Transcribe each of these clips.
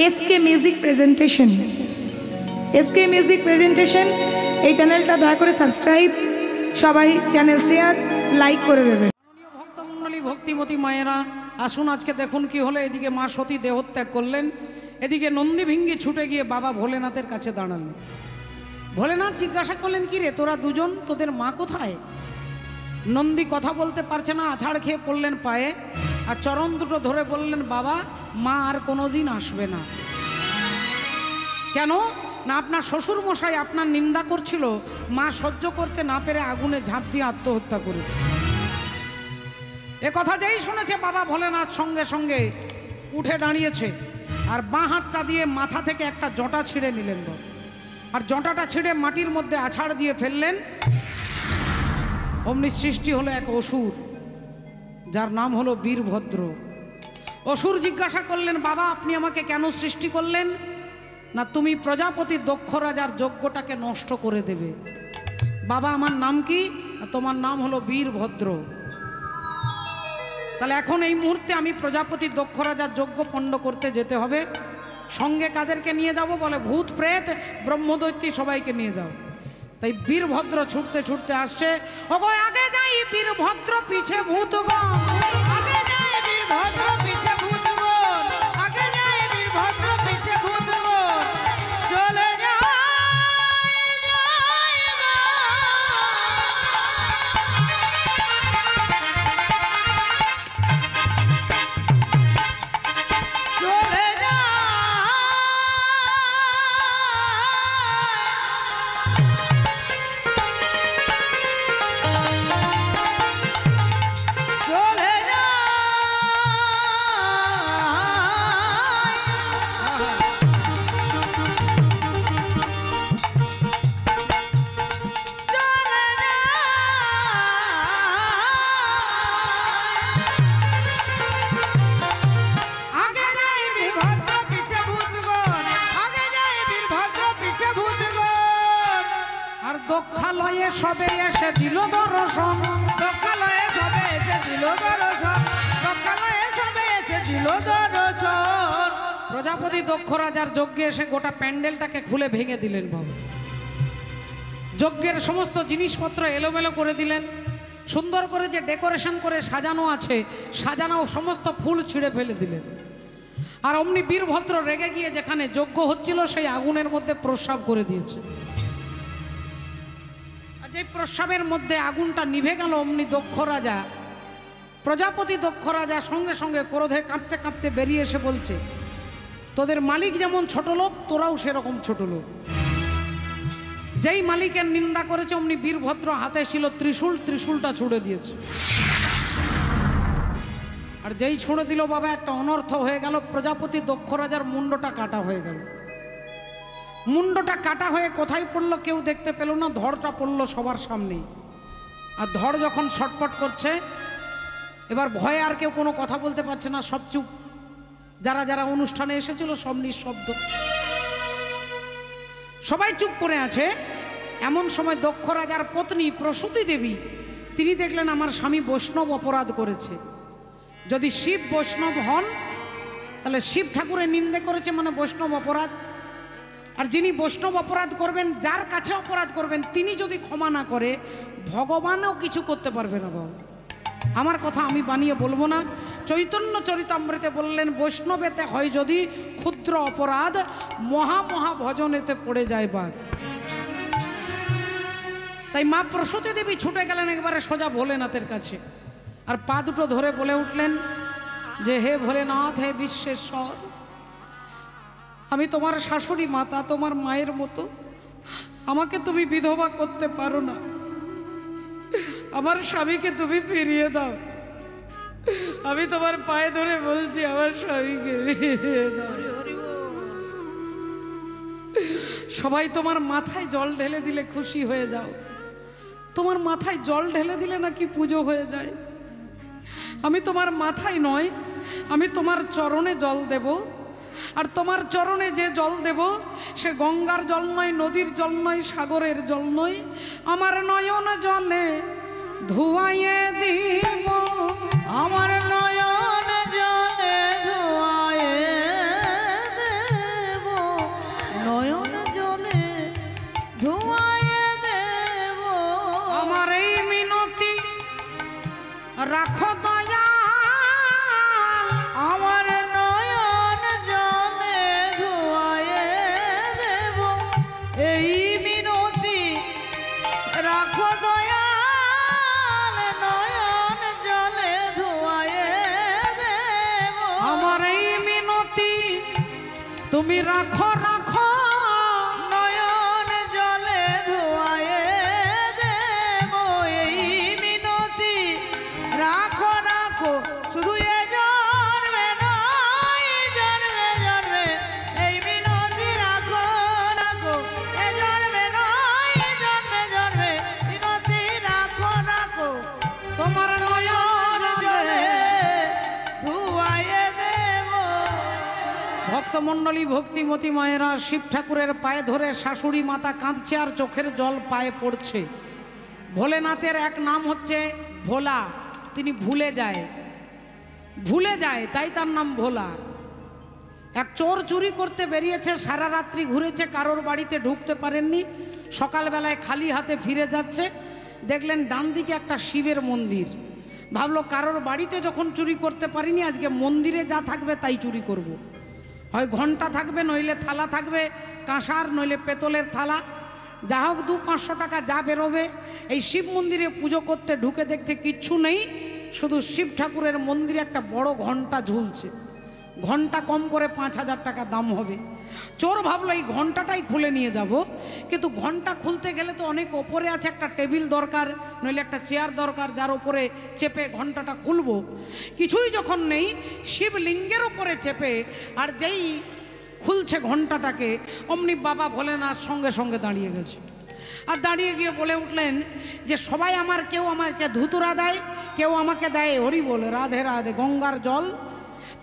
SK music presentation. SK music presentation এই চ্যানেলটা দয়া করে সাবস্ক্রাইব, সবাই চ্যানেল শেয়ার লাইক করে দেবেন। ভক্তমণ্ডলী, ভক্তিমতী মায়েরা আসুন, আজকে দেখুন কি হলো। এদিকে মা সতী দেহত্যাগ করলেন, এদিকে নন্দী ভিঙ্গি ছুটে গিয়ে বাবা ভোলেনাথের কাছে দাঁড়ালেন। ভোলেনাথ জিজ্ঞাসা করলেন, কি রে তোরা দুজন, তোদের মা কোথায়? নন্দী কথা বলতে পারছে না, আছাড় খেয়ে পড়লেন পায়ে, আর চরণ দুটো ধরে বললেন, বাবা মা আর কোনোদিন আসবে না। কেন না, আপনার শ্বশুর মশাই আপনার নিন্দা করছিল, মা সহ্য করতে না পেরে আগুনে ঝাঁপ দিয়ে আত্মহত্যা করেছে। এ কথা যেই শুনেছে বাবা ভোলেনাথ সঙ্গে সঙ্গে উঠে দাঁড়িয়েছে, আর বাঁ হাতটা দিয়ে মাথা থেকে একটা জটা ছিঁড়ে নিলেন, আর জটাটা ছিঁড়ে মাটির মধ্যে আছাড় দিয়ে ফেললেন। অমনি সৃষ্টি হলো এক অসুর, যার নাম হলো বীরভদ্র। অসুর জিজ্ঞাসা করলেন, বাবা আপনি আমাকে কেন সৃষ্টি করলেন? না, তুমি প্রজাপতি দক্ষ রাজার যজ্ঞটাকে নষ্ট করে দেবে। বাবা আমার নাম কি? তোমার নাম হলো বীরভদ্র। তাহলে এখন এই মুহূর্তে আমি প্রজাপতি দক্ষ রাজার যজ্ঞ পণ্ড করতে যেতে হবে। সঙ্গে কাদেরকে নিয়ে যাব? বলে ভূত প্রেত ব্রহ্মদৈত্যী সবাইকে নিয়ে যাও। তাই বীরভদ্র ছুটতে ছুটতে আসছে। ওগো আগে যাই বীরভদ্র, পিছে ভূতগণ। আগে যায় বীরভদ্র, পিছে ভূতগণ। আগে যায় বীরভদ্র, পিছে ভূতগণ। চলে যায় চলে যায়। দক্ষালয়ে সবে এসে দিল দর্শন। দক্ষালয়ে সবে এসে দিল দর্শন। দক্ষালয়ে সবে এসে দিল দর্শন। প্রজাপতি দক্ষ রাজার যজ্ঞে এসে গোটা প্যান্ডেলটাকে খুলে ভেঙে দিলেন বাবা। যজ্ঞের সমস্ত জিনিসপত্র এলোমেলো করে দিলেন। সুন্দর করে যে ডেকোরেশন করে সাজানো আছে, সাজানো সমস্ত ফুল ছিঁড়ে ফেলে দিলেন। আর অমনি বীরভদ্র রেগে গিয়ে যেখানে যজ্ঞ হচ্ছিল সেই আগুনের মধ্যে প্রস্রাব করে দিয়েছে। যে প্রস্রাবের মধ্যে আগুনটা নিভে গেল, অমনি দক্ষ রাজা, প্রজাপতি দক্ষ রাজা সঙ্গে সঙ্গে ক্রোধে কাঁপতে কাঁপতে বেরিয়ে এসে বলছে, তোদের মালিক যেমন ছোট লোক, তোরাও সেরকম ছোট লোক। যেই মালিকের নিন্দা করেছে অমনি বীরভদ্র হাতে ছিল ত্রিশূল, ত্রিশূলটা ছুঁড়ে দিয়েছে। আর যেই ছুঁড়ে দিল বাবা, একটা অনর্থ হয়ে গেল। প্রজাপতি দক্ষ রাজার মুন্ডটা কাটা হয়ে গেল। মুন্ডটা কাটা হয়ে কোথায় পড়লো কেউ দেখতে পেল না, ধড়টা পড়লো সবার সামনে। আর ধড় যখন ছটপট করছে, এবার ভয়ে আর কেউ কোনো কথা বলতে পারছে না, সব চুপ। যারা যারা অনুষ্ঠানে এসেছিল সব নিঃশব্দ, সবাই চুপ করে আছে। এমন সময় দক্ষ রাজার পত্নী প্রসূতি দেবী, তিনি দেখলেন আমার স্বামী বৈষ্ণব অপরাধ করেছে। যদি শিব বৈষ্ণব হন তাহলে শিব ঠাকুরের নিন্দে করেছে মানে বৈষ্ণব অপরাধ। আর যিনি বৈষ্ণব অপরাধ করবেন, যার কাছে অপরাধ করবেন, তিনি যদি ক্ষমা না করে ভগবানও কিছু করতে পারবে না বাবা। আমার কথা আমি বানিয়ে বলবো না। চৈতন্য চরিতামৃতে বললেন, বৈষ্ণবেতে হয় যদি ক্ষুদ্র অপরাধ, মহা মহা ভজনেতে পড়ে যায় বাঘ। তাই মা প্রসূতি দেবী ছুটে গেলেন একবারে সোজা ভোলেনাথের কাছে, আর পা দুটো ধরে বলে উঠলেন যে, হে ভোলেনাথ, হে বিশ্বেশ্বর, আমি তোমার শাশুড়ি মাতা, তোমার মায়ের মতো। আমাকে তুমি বিধবা করতে পারো না। আমার স্বামীকে তুমি ফিরিয়ে দাও। আমি তোমার পায়ে ধরে বলছি, আমার স্বামীকে ফিরিয়ে দাও। সবাই তোমার মাথায় জল ঢেলে দিলে খুশি হয়ে যাও। তোমার মাথায় জল ঢেলে দিলে নাকি পুজো হয়ে যায়। আমি তোমার মাথায় নয়, আমি তোমার চরণে জল দেব। আর তোমার চরণে যে জল দেব সে গঙ্গার জল নয়, নদীর জল নয়, সাগরের জল নয়, আমার নয়ন জলে ধুয়াইয়ে দিব। আমার নয়ন জলে ধুয়াইয়ে তুমি রাখো রাখো নয়ন জলে ধোয়ায়ে দেব এই মিনতি রাখো রাখো শুধু এ জন্মে নয় জন্মে জন্মে এই মিনতি রাখো রাখো এ জন্মে নয় জন্মে জন্মে মিনতি রাখো রাখো তোমার নয়ন জলে ধোয়ায়ে দেব। ভক্তমণ্ডলী ভক্তিমতী মায়েরা শিব ঠাকুরের পায়ে ধরে শাশুড়ি মাতা কাঁদছে আর চোখের জল পায়ে পড়ছে। ভোলেনাথের এক নাম হচ্ছে ভোলা, তিনি ভুলে যায় তাই তার নাম ভোলা। এক চোর চুরি করতে বেরিয়েছে, সারা রাত্রি ঘুরেছে, কারোর বাড়িতে ঢুকতে পারেননি। সকালবেলায় খালি হাতে ফিরে যাচ্ছে, দেখলেন ডান দিকে একটা শিবের মন্দির। ভাবলো কারোর বাড়িতে যখন চুরি করতে পারিনি, আজকে মন্দিরে যা থাকবে তাই চুরি করব। হয় ঘন্টা থাকবে, নইলে থালা থাকবে কাঁসার, নইলে পেতলের থালা, যা হোক 200-500 টাকা যা বেরোবে। এই শিব মন্দিরে পুজো করতে ঢুকে দেখছে কিচ্ছু নেই, শুধু শিব ঠাকুরের মন্দিরে একটা বড় ঘন্টা ঝুলছে। ঘন্টা কম করে 5000 টাকা দাম হবে। চোর ভাবলো এই ঘন্টাটাই খুলে নিয়ে যাব, কিন্তু ঘন্টা খুলতে গেলে তো অনেক ওপরে আছে, একটা টেবিল দরকার, নইলে একটা চেয়ার দরকার যার ওপরে চেপে ঘন্টাটা খুলবো। কিছুই যখন নেই, শিবলিঙ্গের ওপরে চেপে আর যেই খুলছে ঘন্টাটাকে, অমনি বাবা ভোলেনাথ সঙ্গে সঙ্গে দাঁড়িয়ে গেছে। আর দাঁড়িয়ে গিয়ে বলে উঠলেন যে সবাই কেউ আমাকে ধুতুরা দেয়, কেউ আমাকে দেয় হরি বল, রাধে রাধে গঙ্গার জল।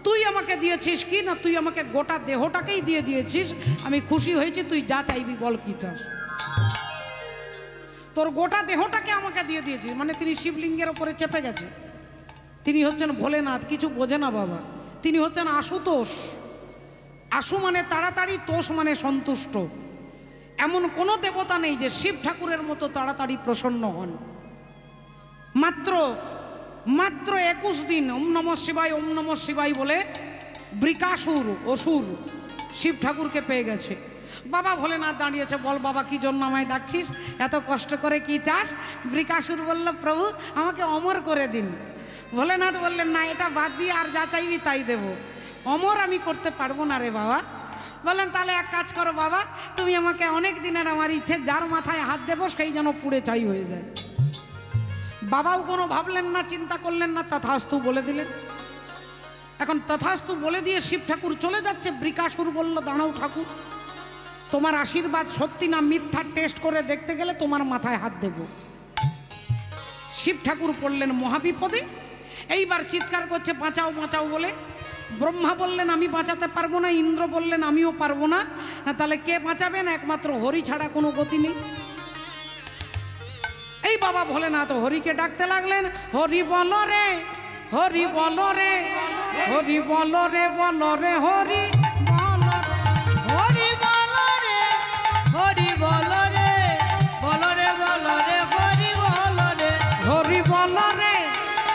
তুই আমাকে দিয়েছিস কি না, তুই আমাকে গোটা দেহটাকেই দিয়ে দিয়েছিস, আমি খুশি হয়েছি। তুই যা চাইবি বল, কি চাস। তোর গোটা দেহটাকে আমাকে দিয়ে দিয়েছিস, মানে তিনি শিবলিঙ্গের ওপরে চেপে গেছে। তিনি হচ্ছেন ভোলেনাথ, কিছু বোঝে না বাবা। তিনি হচ্ছেন আশুতোষ। আশু মানে তাড়াতাড়ি, তোষ মানে সন্তুষ্ট। এমন কোনো দেবতা নেই যে শিব ঠাকুরের মতো তাড়াতাড়ি প্রসন্ন হন। মাত্র 21 দিন ওম নমঃ শিবায় ওম নমঃ শিবায় বলে বৃকাসুর অসুর শিব ঠাকুরকে পেয়ে গেছে। বাবা ভোলেনাথ দাঁড়িয়েছে, বল বাবা কি জন্য আমায় ডাকছিস, এত কষ্ট করে কি চাস। বৃকাসুর বলল প্রভু আমাকে অমর করে দিন। ভোলেনাথ বললেন না, এটা বাদ দিয়ে আর যা চাইবি তাই দেব, অমর আমি করতে পারবো না রে বাবা। বললেন তাহলে এক কাজ করো বাবা, তুমি আমাকে অনেক দিনের আমার ইচ্ছে, যার মাথায় হাত দেবো সেই যেন পুড়ে ছাই হয়ে যায়। বাবাও কোনো ভাবলেন না, চিন্তা করলেন না, তথাস্তু বলে দিলেন। এখন তথাস্তু বলে দিয়ে শিব ঠাকুর চলে যাচ্ছে। বৃকাসুর বলল দাঁড়াও ঠাকুর, তোমার আশীর্বাদ সত্যি না মিথ্যা টেস্ট করে দেখতে গেলে তোমার মাথায় হাত দেব। শিব ঠাকুর পড়লেন মহাবিপদে। এইবার চিৎকার করছে বাঁচাও বাঁচাও বলে। ব্রহ্মা বললেন আমি বাঁচাতে পারবো না, ইন্দ্র বললেন আমিও পারবো না। তাহলে কে বাঁচাবেন, একমাত্র হরি ছাড়া কোনো গতি নেই। এই বাবা ভোলেনাথ হরিকে ডাকতে লাগলেন, হরি বল রে, হরি বল রে, হরি বল রে, বল রে হরি বল, হরি বল রে, হরি বল রে, বল রে বল রে, হরি বল রে, হরি বল রে,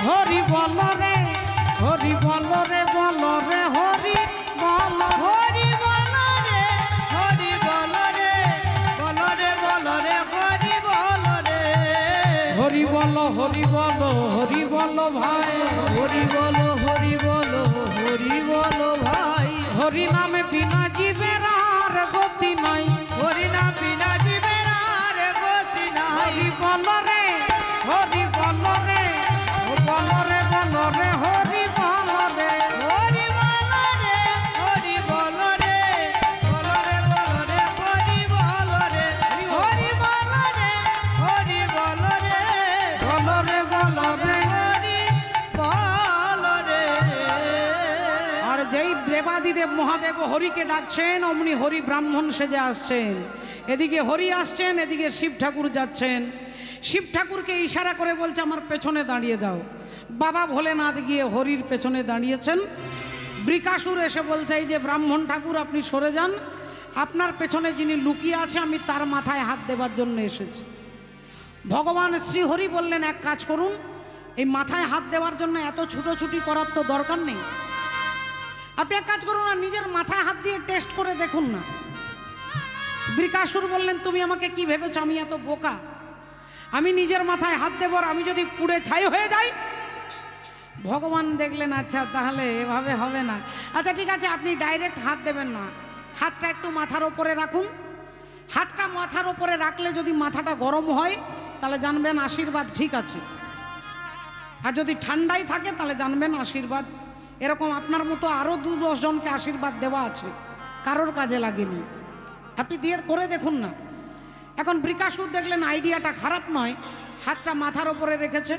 হরি বল রে, হরি বল রে, বল রে হরি বল, হরি বল রে, হরি বল রে, বল রে বল রে, হরি বল রে, হরি বল, হরি বল, হরি বল ভাই, হরি বল, হরি বল, হরি বল ভাই, হরি নামে বিনা জীবের আর গতি নাই, হরি নাম বিনা জীবের আর গতি নাই, হরি বল রে, হরি বল রে, বল রে, বল রে হরি বল রে, হরি বল রে, হরি বল রে, বল রে বল রে, হরি বল রে, হরি বল রে, হরি বল রে, বল রে, বল রে। হরি বল রে। আর যেই দেবাদিদেব মহাদেব হরিকে ডাকছেন, অমনি হরি ব্রাহ্মণ সেজে আসছেন। এদিকে হরি আসছেন, এদিকে শিব ঠাকুর যাচ্ছেন। শিব ঠাকুরকে ইশারা করে বলছে আমার পেছনে দাঁড়িয়ে যাও। বাবা ভোলেনাথ গিয়ে হরির পেছনে দাঁড়িয়েছেন। বৃকাসুর এসে বলছে এই যে ব্রাহ্মণ ঠাকুর আপনি সরে যান, আপনার পেছনে যিনি লুকিয়ে আছে আমি তার মাথায় হাত দেবার জন্য এসেছি। ভগবান শ্রীহরি বললেন এক কাজ করুন, এই মাথায় হাত দেওয়ার জন্য এত ছুটোছুটি করার তো দরকার নেই। আপনি এক কাজ করুন না, নিজের মাথায় হাত দিয়ে টেস্ট করে দেখুন না। বৃকাসুর বললেন তুমি আমাকে কি ভেবেছ আমি এত বোকা, আমি নিজের মাথায় হাত দেব আর আমি যদি পুড়ে ছাই হয়ে যাই। ভগবান দেখলেন আচ্ছা তাহলে এভাবে হবে না, আচ্ছা ঠিক আছে আপনি ডাইরেক্ট হাত দেবেন না, হাতটা একটু মাথার ওপরে রাখুন। হাতটা মাথার ওপরে রাখলে যদি মাথাটা গরম হয় তাহলে জানবেন আশীর্বাদ ঠিক আছে, আর যদি ঠান্ডাই থাকে তাহলে জানবেন আশীর্বাদ এরকম আপনার মতো আরও 2-10 জনকে আশীর্বাদ দেওয়া আছে, কারোর কাজে লাগেনি। আপনি দিয়ে করে দেখুন না। এখন বৃকাসুর দেখলেন আইডিয়াটা খারাপ নয়, হাতটা মাথার ওপরে রেখেছে।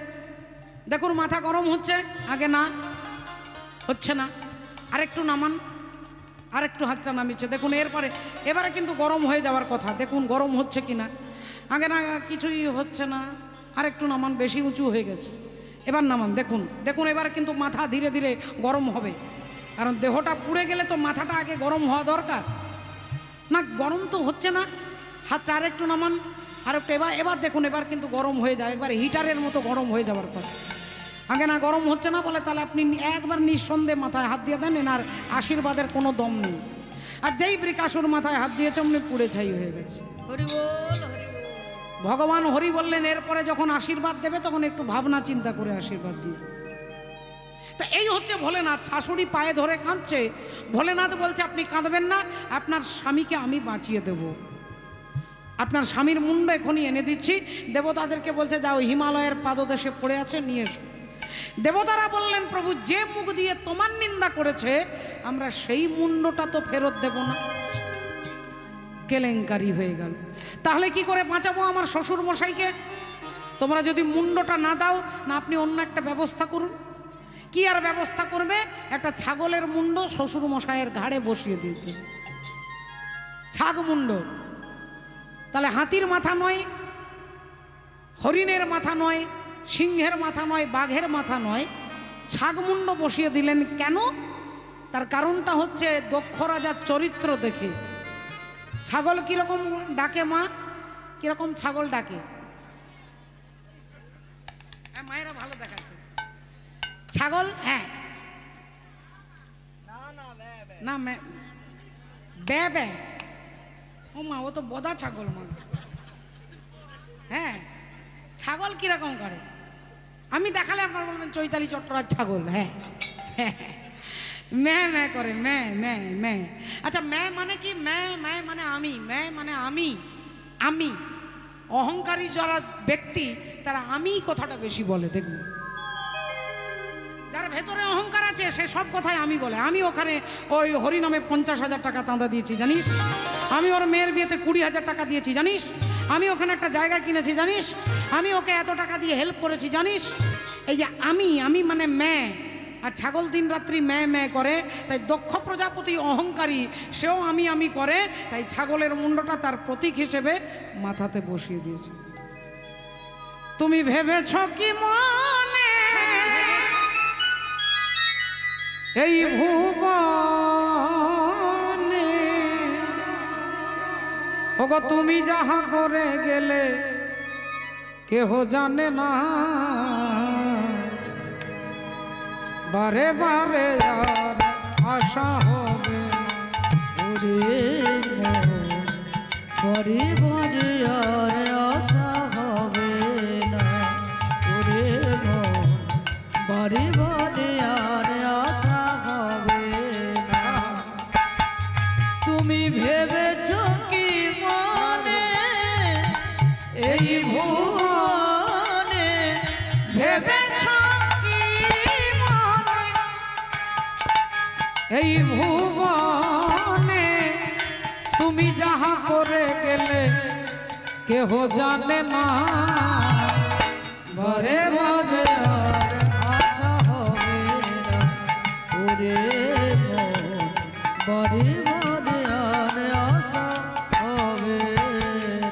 দেখুন মাথা গরম হচ্ছে, আগে না হচ্ছে না, আরেকটু নামান, আরেকটু হাতটা নামিয়েছে। দেখুন এবারে কিন্তু গরম হয়ে যাওয়ার কথা। দেখুন গরম হচ্ছে কি না, আগে না কিছুই হচ্ছে না, আরেকটু নামান, বেশি উঁচু হয়ে গেছে, এবার নামান। দেখুন দেখুন এবার কিন্তু মাথা ধীরে ধীরে গরম হবে, কারণ দেহটা পুড়ে গেলে তো মাথাটা আগে গরম হওয়া দরকার না। গরম তো হচ্ছে না, হাতটা আরেকটু নামান, আরেকটু। এবার দেখুন এবার কিন্তু গরম হয়ে যায়, একবার হিটারের মতো গরম হয়ে যাওয়ার কথা। আগে না গরম হচ্ছে না বলে তাহলে আপনি একবার নিঃসন্দেহে মাথায় হাত দিয়ে দেন, এনার আশীর্বাদের কোনো দম নেই। আর যেই বৃকাসুর মাথায় হাত দিয়েছে অমনি পুড়ে ছাই হয়ে গেছে। হরি বল, হরি বল। ভগবান হরি বললেন, এরপরে যখন আশীর্বাদ দেবে তখন একটু ভাবনা চিন্তা করে আশীর্বাদ দিবে। তা এই হচ্ছে ভোলেনাথ। শাশুড়ি পায়ে ধরে কাঁদছে, ভোলেনাথ বলছে আপনি কাঁদবেন না, আপনার স্বামীকে আমি বাঁচিয়ে দেব। আপনার স্বামীর মুন্ড এখনই এনে দিচ্ছি। দেবতাদেরকে বলছে যাও, হিমালয়ের পাদদেশে পড়ে আছে, নিয়ে এসো। দেবতারা বললেন প্রভু, যে মুখ দিয়ে তোমার নিন্দা করেছে আমরা সেই মুন্ডটা তো ফেরত দেব না। কেলেঙ্কারি হয়ে গেল। তাহলে কি করে বাঁচাবো আমার শ্বশুর মশাইকে? তোমরা যদি মুন্ডটা না দাও না, আপনি অন্য একটা ব্যবস্থা করুন। কি আর ব্যবস্থা করবে? একটা ছাগলের মুন্ড শ্বশুর মশাইয়ের ঘাড়ে বসিয়ে দিয়েছে, ছাগ মুন্ড। তাহলে হাতির মাথা নয়, হরিণের মাথা নয়, সিংহের মাথা নয়, বাঘের মাথা নয়, ছাগমুন্ড বসিয়ে দিলেন। কেন? তার কারণটা হচ্ছে দক্ষ রাজার চরিত্র দেখে। ছাগল কিরকম ডাকে মা? কিরকম ছাগল ডাকে? মায়েরা ভালো দেখাচ্ছে। ছাগল হ্যাঁ না বে বে। ও মা, ও তো বদা ছাগল মা। হ্যাঁ, ছাগল কিরকম করে আমি দেখালে আপনারা বলবেন চৈতালি চট্টরাজ ছাগল। হ্যাঁ, ম্যা ম্যা করে, ম্যা ম্যা ম্যা। আচ্ছা, ম্যা মানে কি? ম্যা ম্যা মানে আমি, ম্যা মানে আমি। আমি অহংকারী যারা ব্যক্তি তারা আমি কথাটা বেশি বলে। দেখুন, যার ভেতরে অহংকার আছে সে সব কথাই আমি বলে। আমি ওখানে ওই হরিনামে 50,000 টাকা চাঁদা দিয়েছি জানিস, আমি ওর মেয়ের বিয়েতে 20,000 টাকা দিয়েছি জানিস, আমি ওখানে একটা জায়গা কিনেছি জানিস, আমি ওকে এত টাকা দিয়ে হেল্প করেছি জানিস। এই যে আমি মানে ম্যা। আর ছাগল দিন রাত্রি ম্যা ম্যা করে, তাই দক্ষ প্রজাপতি অহংকারী, সেও আমি করে, তাই ছাগলের মুন্ডটা তার প্রতীক হিসেবে মাথাতে বসিয়ে দিয়েছে। তুমি ভেবেছ কি মনে এই ভুবনে, ওগো তুমি যাহা করে গেলে কেহ জানে না, বারে বারে আর আশা হবে বারে বারে আর আশা হবে না, ওরে বারে বারে আর আশা হবে না। তুমি ভেবেছ কি মনে এই ভুবনে, ভেবেছ কি মনে এই ভুবনে, তুমি যাহা করে গেলে কেহ জানে না, বারে বারে আর আশা হবে না, ওরে বারে বারে আর আশা হবে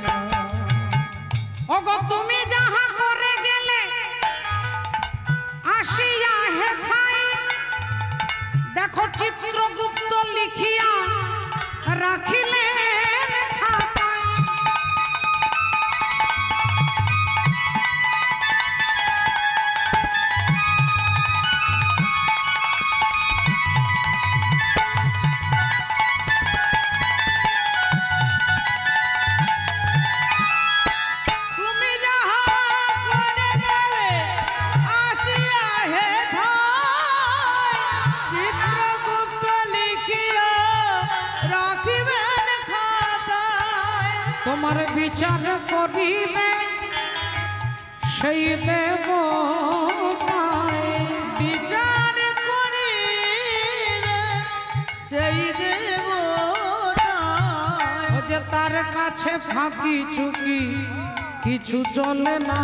না। ওগো তুমি যাহা করে গেলে আসিয়া হেথায়, দেখো চিত্রগুপ্ত লিখিয়া রাখিলেন খাতায়। তুমি যাহা করে গেলে আসিয়া হেথায়, চিত্রগুপ্ত লিখিয়া রাখিব আর বিচার করিবে সেই দেবতায়, বিচার করিবে সেই দেবতায়। ও যে তার কাছে ফাঁকি চুকি কিছু চলে না,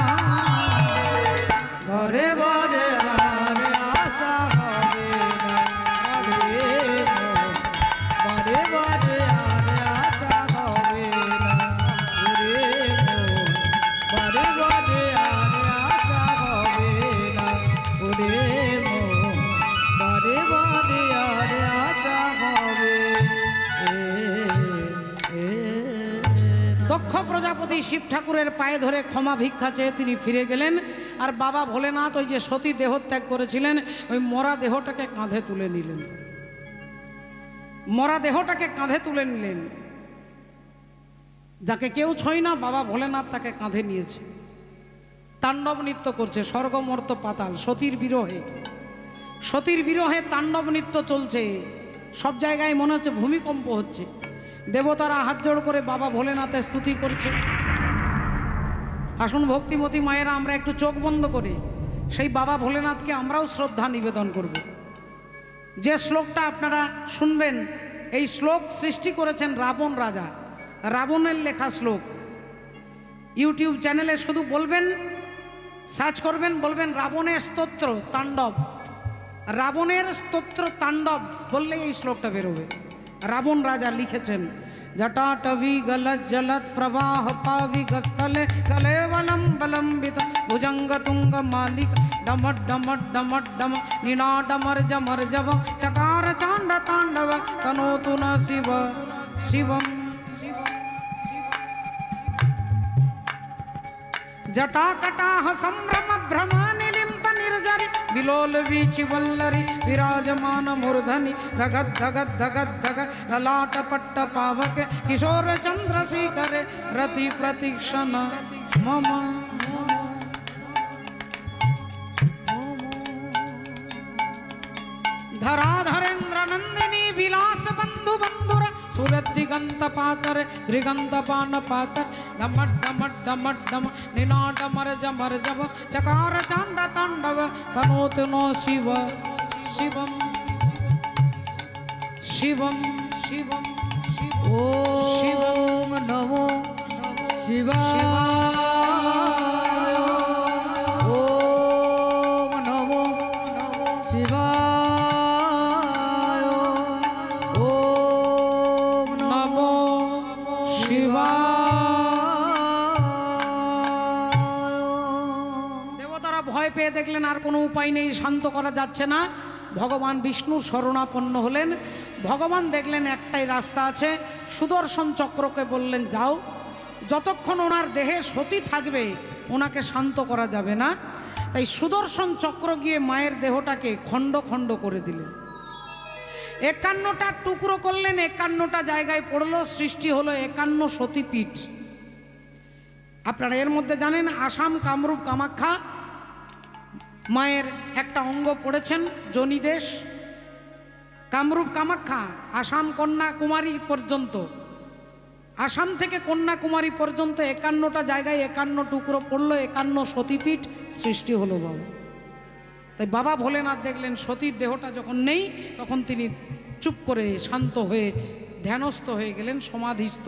ঘরে ঘরে আর আশা হবে না, ঘরে ঘরে আর আশা হবে না, ঘরে ঘরে আর আশা হবে না, ঘরে ঘরে আর আশা হবে। দক্ষ প্রজাপতি শিব ঠাকুরের পায়ে ধরে ক্ষমা ভিক্ষা চেয়ে তিনি ফিরে গেলেন। আর বাবা ভোলেনাথ ওই যে সতী দেহত্যাগ করেছিলেন ওই মরা দেহটাকে কাঁধে তুলে নিলেন, মরা দেহটাকে কাঁধে তুলে নিলেন। যাকে কেউ ছয় না বাবা ভোলেনাথ তাকে কাঁধে নিয়েছে, তাণ্ডব নৃত্য করছে স্বর্গ মর্ত পাতাল। সতীর বিরহে, সতীর বিরহে তাণ্ডব নৃত্য চলছে, সব জায়গায় মনে হচ্ছে ভূমিকম্প হচ্ছে। দেবতারা হাত জোড় করে বাবা ভোলেনাথের স্তুতি করছে। আসুন ভক্তিমতী মায়েরা আমরা একটু চোখ বন্ধ করে সেই বাবা ভোলেনাথকে আমরাও শ্রদ্ধা নিবেদন করব। যে শ্লোকটা আপনারা শুনবেন, এই শ্লোক সৃষ্টি করেছেন রাবণ রাজা, রাবণের লেখা শ্লোক। ইউটিউব চ্যানেলে শুধু বলবেন, সার্চ করবেন, বলবেন রাবণের স্তোত্র তাণ্ডব, রাবণের স্তোত্র তাণ্ডব বললেই এই শ্লোকটা বেরোবে। রাবণ রাজা লিখেছেন, জটাটবি গলত জলত প্রবাহ পাবিগস্থলে কলেবলম বলম্বিত ভুজঙ্গ তুঙ্গ মালিক ডমট ডমট ডমট ডম নিনাডমর জমর জব চকার চাণ্ড তাণ্ডব তনোতু ন শিব শিবম। जटाकटाह संभ्रम भ्रम निलिम्प निर्जरि विलोल वीचि वल्लरि विराजमान मूर्धनि धगत धगत धगत धगत ललाट पट्ट पावक किशोर चंद्रशेखर रति प्रतीक्षण मम। धराधरेन्द्र नंदिनी विलास बंधु बंधुर सूरत दिगंत पातर दिगंत पान पातर डमट डमट डमट डम निनाडमर जमर जब चकार चांड तांडव तनोत नो शिव शिवम शिवम शिवम ओम नमो शिवाय, ओम नमो शिवाय, ओम नमो शिवाय। দেবতারা ভয় পেয়ে দেখলেন আর কোনো উপায় নেই, শান্ত করা যাচ্ছে না। ভগবান বিষ্ণুর শরণাপন্ন হলেন। ভগবান দেখলেন একটাই রাস্তা আছে, সুদর্শন চক্রকে বললেন যাও, যতক্ষণ ওনার দেহে সতী থাকবে ওনাকে শান্ত করা যাবে না। তাই সুদর্শন চক্র গিয়ে মায়ের দেহটাকে খণ্ড খণ্ড করে দিলেন, 51টা টুকরো করলেন, 51টা জায়গায় পড়লো, সৃষ্টি হলো 51 সতীপীঠ। আপনারা এর মধ্যে জানেন আসাম কামরূপ কামাখ্যা মায়ের একটা অঙ্গ পড়েছেন, জনিদেশ। কামরূপ কামাখ্যা আসাম কন্যাকুমারী পর্যন্ত, আসাম থেকে কন্যাকুমারী পর্যন্ত 51টা জায়গায় 51 টুকরো পড়লো, 51 সতীপীঠ সৃষ্টি হলো বাবা। তাই বাবা ভোলেনাথ দেখলেন সতীর দেহটা যখন নেই তখন তিনি চুপ করে শান্ত হয়ে ধ্যানস্থ হয়ে গেলেন, সমাধিস্থ,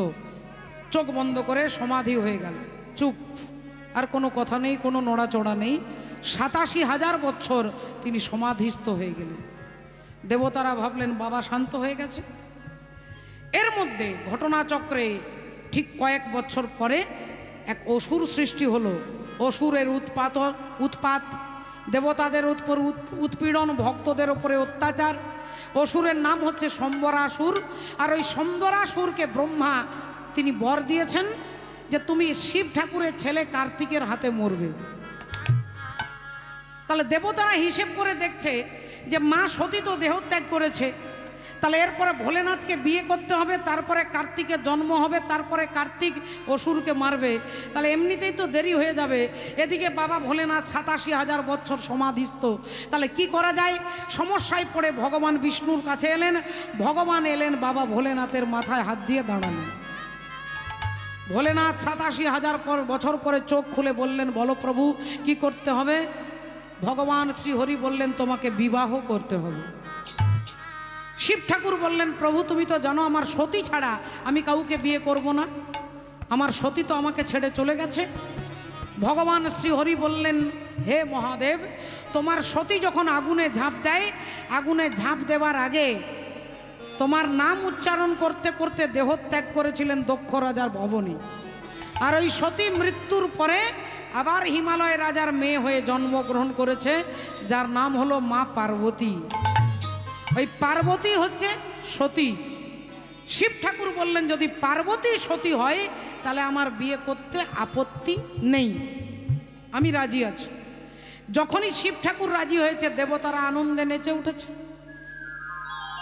চোখ বন্ধ করে সমাধি হয়ে গেল, চুপ, আর কোনো কথা নেই, কোনো নড়াচড়া নেই। 87,000 বছর তিনি সমাধিস্থ হয়ে গেলেন। দেবতারা ভাবলেন বাবা শান্ত হয়ে গেছে। এর মধ্যে ঘটনাচক্রে ঠিক কয়েক বছর পরে এক অসুর সৃষ্টি হলো। অসুরের উৎপাত, দেবতাদের উপর উৎপীড়ন, ভক্তদের উপরে অত্যাচার। অসুরের নাম হচ্ছে সম্বরাসুর। আর ওই সম্বরাসুরকে ব্রহ্মা তিনি বর দিয়েছেন যে তুমি শিব ঠাকুরের ছেলে কার্তিকের হাতে মরবে। তাহলে দেবতারা হিসেব করে দেখছে যে মা সতী তো দেহত্যাগ করেছে, তাহলে এরপরে ভোলেনাথকে বিয়ে করতে হবে, তারপরে কার্তিকের জন্ম হবে, তারপরে কার্তিক অসুরকে মারবে, তাহলে এমনিতেই তো দেরি হয়ে যাবে। এদিকে বাবা ভোলেনাথ 87,000 বছর সমাধিস্থ, তাহলে কি করা যায়? সমস্যায় পড়ে ভগবান বিষ্ণুর কাছে এলেন। ভগবান এলেন, বাবা ভোলেনাথের মাথায় হাত দিয়ে দাঁড়ালেন। ভোলেনাথ 87,000 বছর পরে চোখ খুলে বললেন, বলো প্রভু কি করতে হবে? ভগবান শ্রীহরি বললেন, তোমাকে বিবাহ করতে হবে। শিব ঠাকুর বললেন, প্রভু তুমি তো জানো আমার সতী ছাড়া আমি কাউকে বিয়ে করব না, আমার সতী তো আমাকে ছেড়ে চলে গেছে। ভগবান শ্রীহরি বললেন, হে মহাদেব, তোমার সতী যখন আগুনে ঝাঁপ দেয়, আগুনে ঝাঁপ দেওয়ার আগে তোমার নাম উচ্চারণ করতে করতে দেহত্যাগ করেছিলেন দক্ষ রাজার ভবনে। আর ওই সতী মৃত্যুর পরে আবার হিমালয় রাজার মেয়ে হয়ে জন্মগ্রহণ করেছে, যার নাম হলো মা পার্বতী। ওই পার্বতী হচ্ছে সতী। শিব ঠাকুর বললেন, যদি পার্বতী সতী হয় তাহলে আমার বিয়ে করতে আপত্তি নেই, আমি রাজি আছি। যখনই শিব ঠাকুর রাজি হয়েছে, দেবতারা আনন্দে নেচে উঠেছে।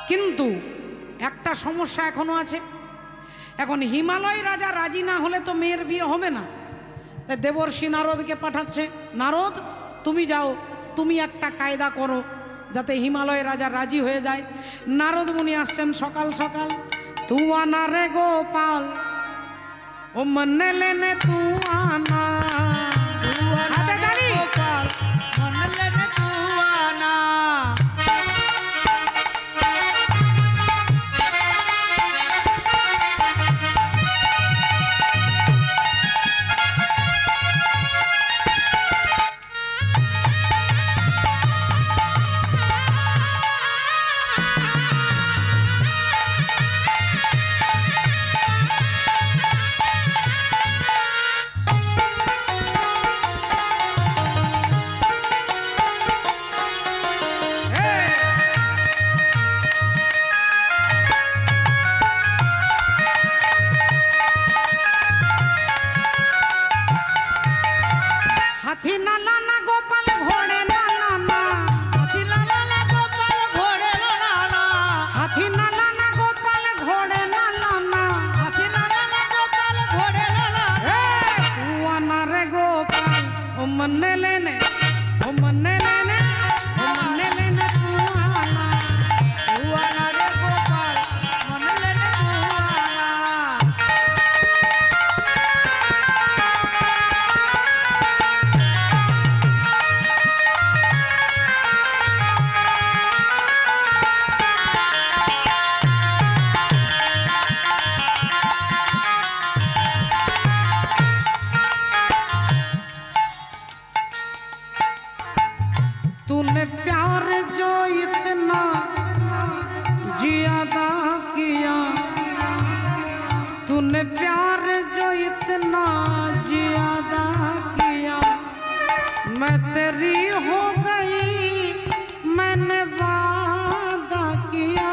কিন্তু একটা সমস্যা এখনো আছে। এখন হিমালয় রাজা রাজি না হলে তো মেয়ের বিয়ে হবে না। তাই দেবর্ষি নারদকে পাঠাচ্ছে, নারদ তুমি যাও, তুমি একটা কায়দা করো যাতে হিমালয় রাজা রাজি হয়ে যায়। নারদ মুনি আসছেন সকাল সকাল। তু আনা রে গোপাল, ও মনে লেনে তু আনা, হাতে তালি। গোপাল মন লেনে তু আনা। হাতি না না গোপাল ঘোড়ে না না, হাতি লালা না গোপাল ঘোড়ে লালা। হাতি না না গোপাল ঘোড়ে না না, হাতি লালা না গোপাল ঘোড়ে লালা। তু আনা রে গোপাল, ও মনে লেনে, ও মনে লেনে, ও মনে লেনে তু আনা। তু আনা রে গোপাল মন লেনে তু আনা। तूने प्यार जो इतना ज्यादा किया, तूने प्यार जो इतना ज्यादा किया, मैं तेरी हो गई, मैंने वादा किया,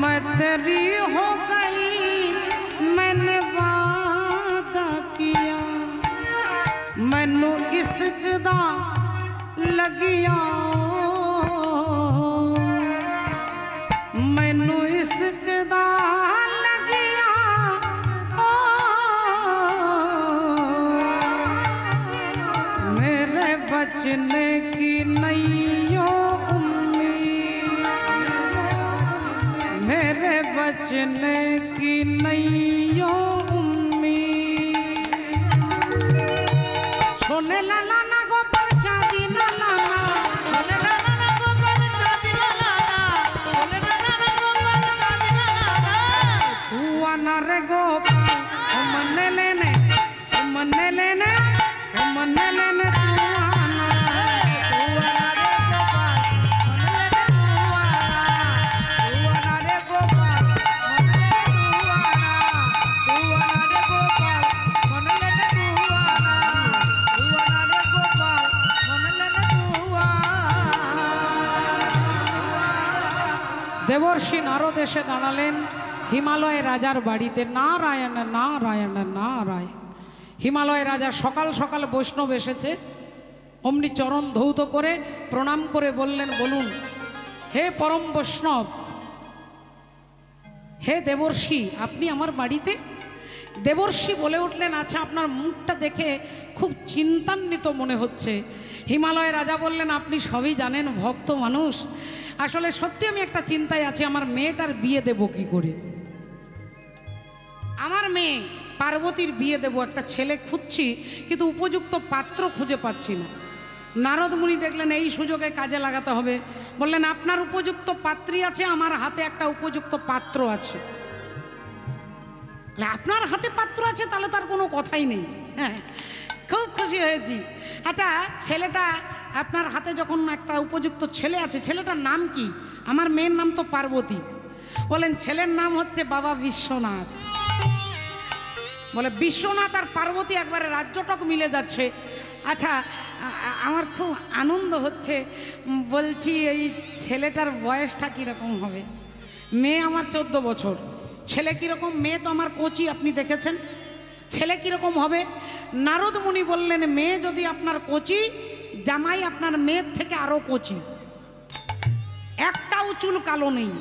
मैं तेरी हो गई, मैंने वादा किया। मैनू इश्क दा लगिया, मैनू इश्क दा लगिया, ओ मेरे बचने की नैयो उम्मीद, मेरे बचने की नैयो उम्मीद। सोने लाला ना गोपाल चांदी ना लाला, সোনে লালা না গোপাল চাঁদি লালা। সোনে লালা না গোপাল চাঁদি লালা। तू आना रे गोपाल, ओ मने लेने, ओ मने लेने, ओ मने लेने तू आना। তু আনা রে গোপাল মন লেনে তু আনা। তু আনা রে গোপাল মন লেনে তু আনা। তু আনা রে গোপাল মন লেনে তু আনা। তু আনা রে গোপাল মন লেনে তু আনা। দেবর্ষি নারদ এসে দাঁড়ালেন হিমালয় রাজার বাড়িতে। নারায়ণ নারায়ণ নারায়ণ। হিমালয় রাজা সকাল সকাল বৈষ্ণব এসেছে, অমনি চরণ ধৌত করে প্রণাম করে বললেন, বলুন হে পরম বৈষ্ণব, হে দেবর্ষি, আপনি আমার বাড়িতে? দেবর্ষি বলে উঠলেন, আচ্ছা আপনার মুখটা দেখে খুব চিন্তান্বিত মনে হচ্ছে। হিমালয় রাজা বললেন, আপনি সবই জানেন, ভক্ত মানুষ, আসলে সত্যি আমি একটা চিন্তায় আছি, আমার মেয়েটার বিয়ে দেব কি করে। আমার মেয়ে পার্বতীর বিয়ে দেব, একটা ছেলে খুঁজছি কিন্তু উপযুক্ত পাত্র খুঁজে পাচ্ছি না। নারদ মুনি দেখলেন এই সুযোগে কাজে লাগাতে হবে, বললেন আপনার উপযুক্ত পাত্রী আছে, আমার হাতে একটা উপযুক্ত পাত্র আছে। আপনার হাতে পাত্র আছে তাহলে তার কোনো কথাই নেই। হ্যাঁ, খুব খুশি হয়েছি। আচ্ছা, ছেলেটা আপনার হাতে যখন একটা উপযুক্ত ছেলে আছে, ছেলেটার নাম কি? আমার মেয়ের নাম তো পার্বতী। বলেন ছেলের নাম হচ্ছে বাবা বিশ্বনাথ। বলে বিশ্বনাথ আর পার্বতী একবারে রাজ্যটক মিলে যাচ্ছে। আচ্ছা, আমার খুব আনন্দ হচ্ছে। বলছি এই ছেলেটার বয়সটা কীরকম হবে? মেয়ে আমার 14 বছর, ছেলে কীরকম? মেয়ে তো আমার কচি, আপনি দেখেছেন, ছেলে কীরকম হবে? নারদ মুনি বললেন মেয়ে যদি আপনার কচি, জামাই আপনার মেয়ের থেকে আরো কচি, একটাও চুল কালো নেই,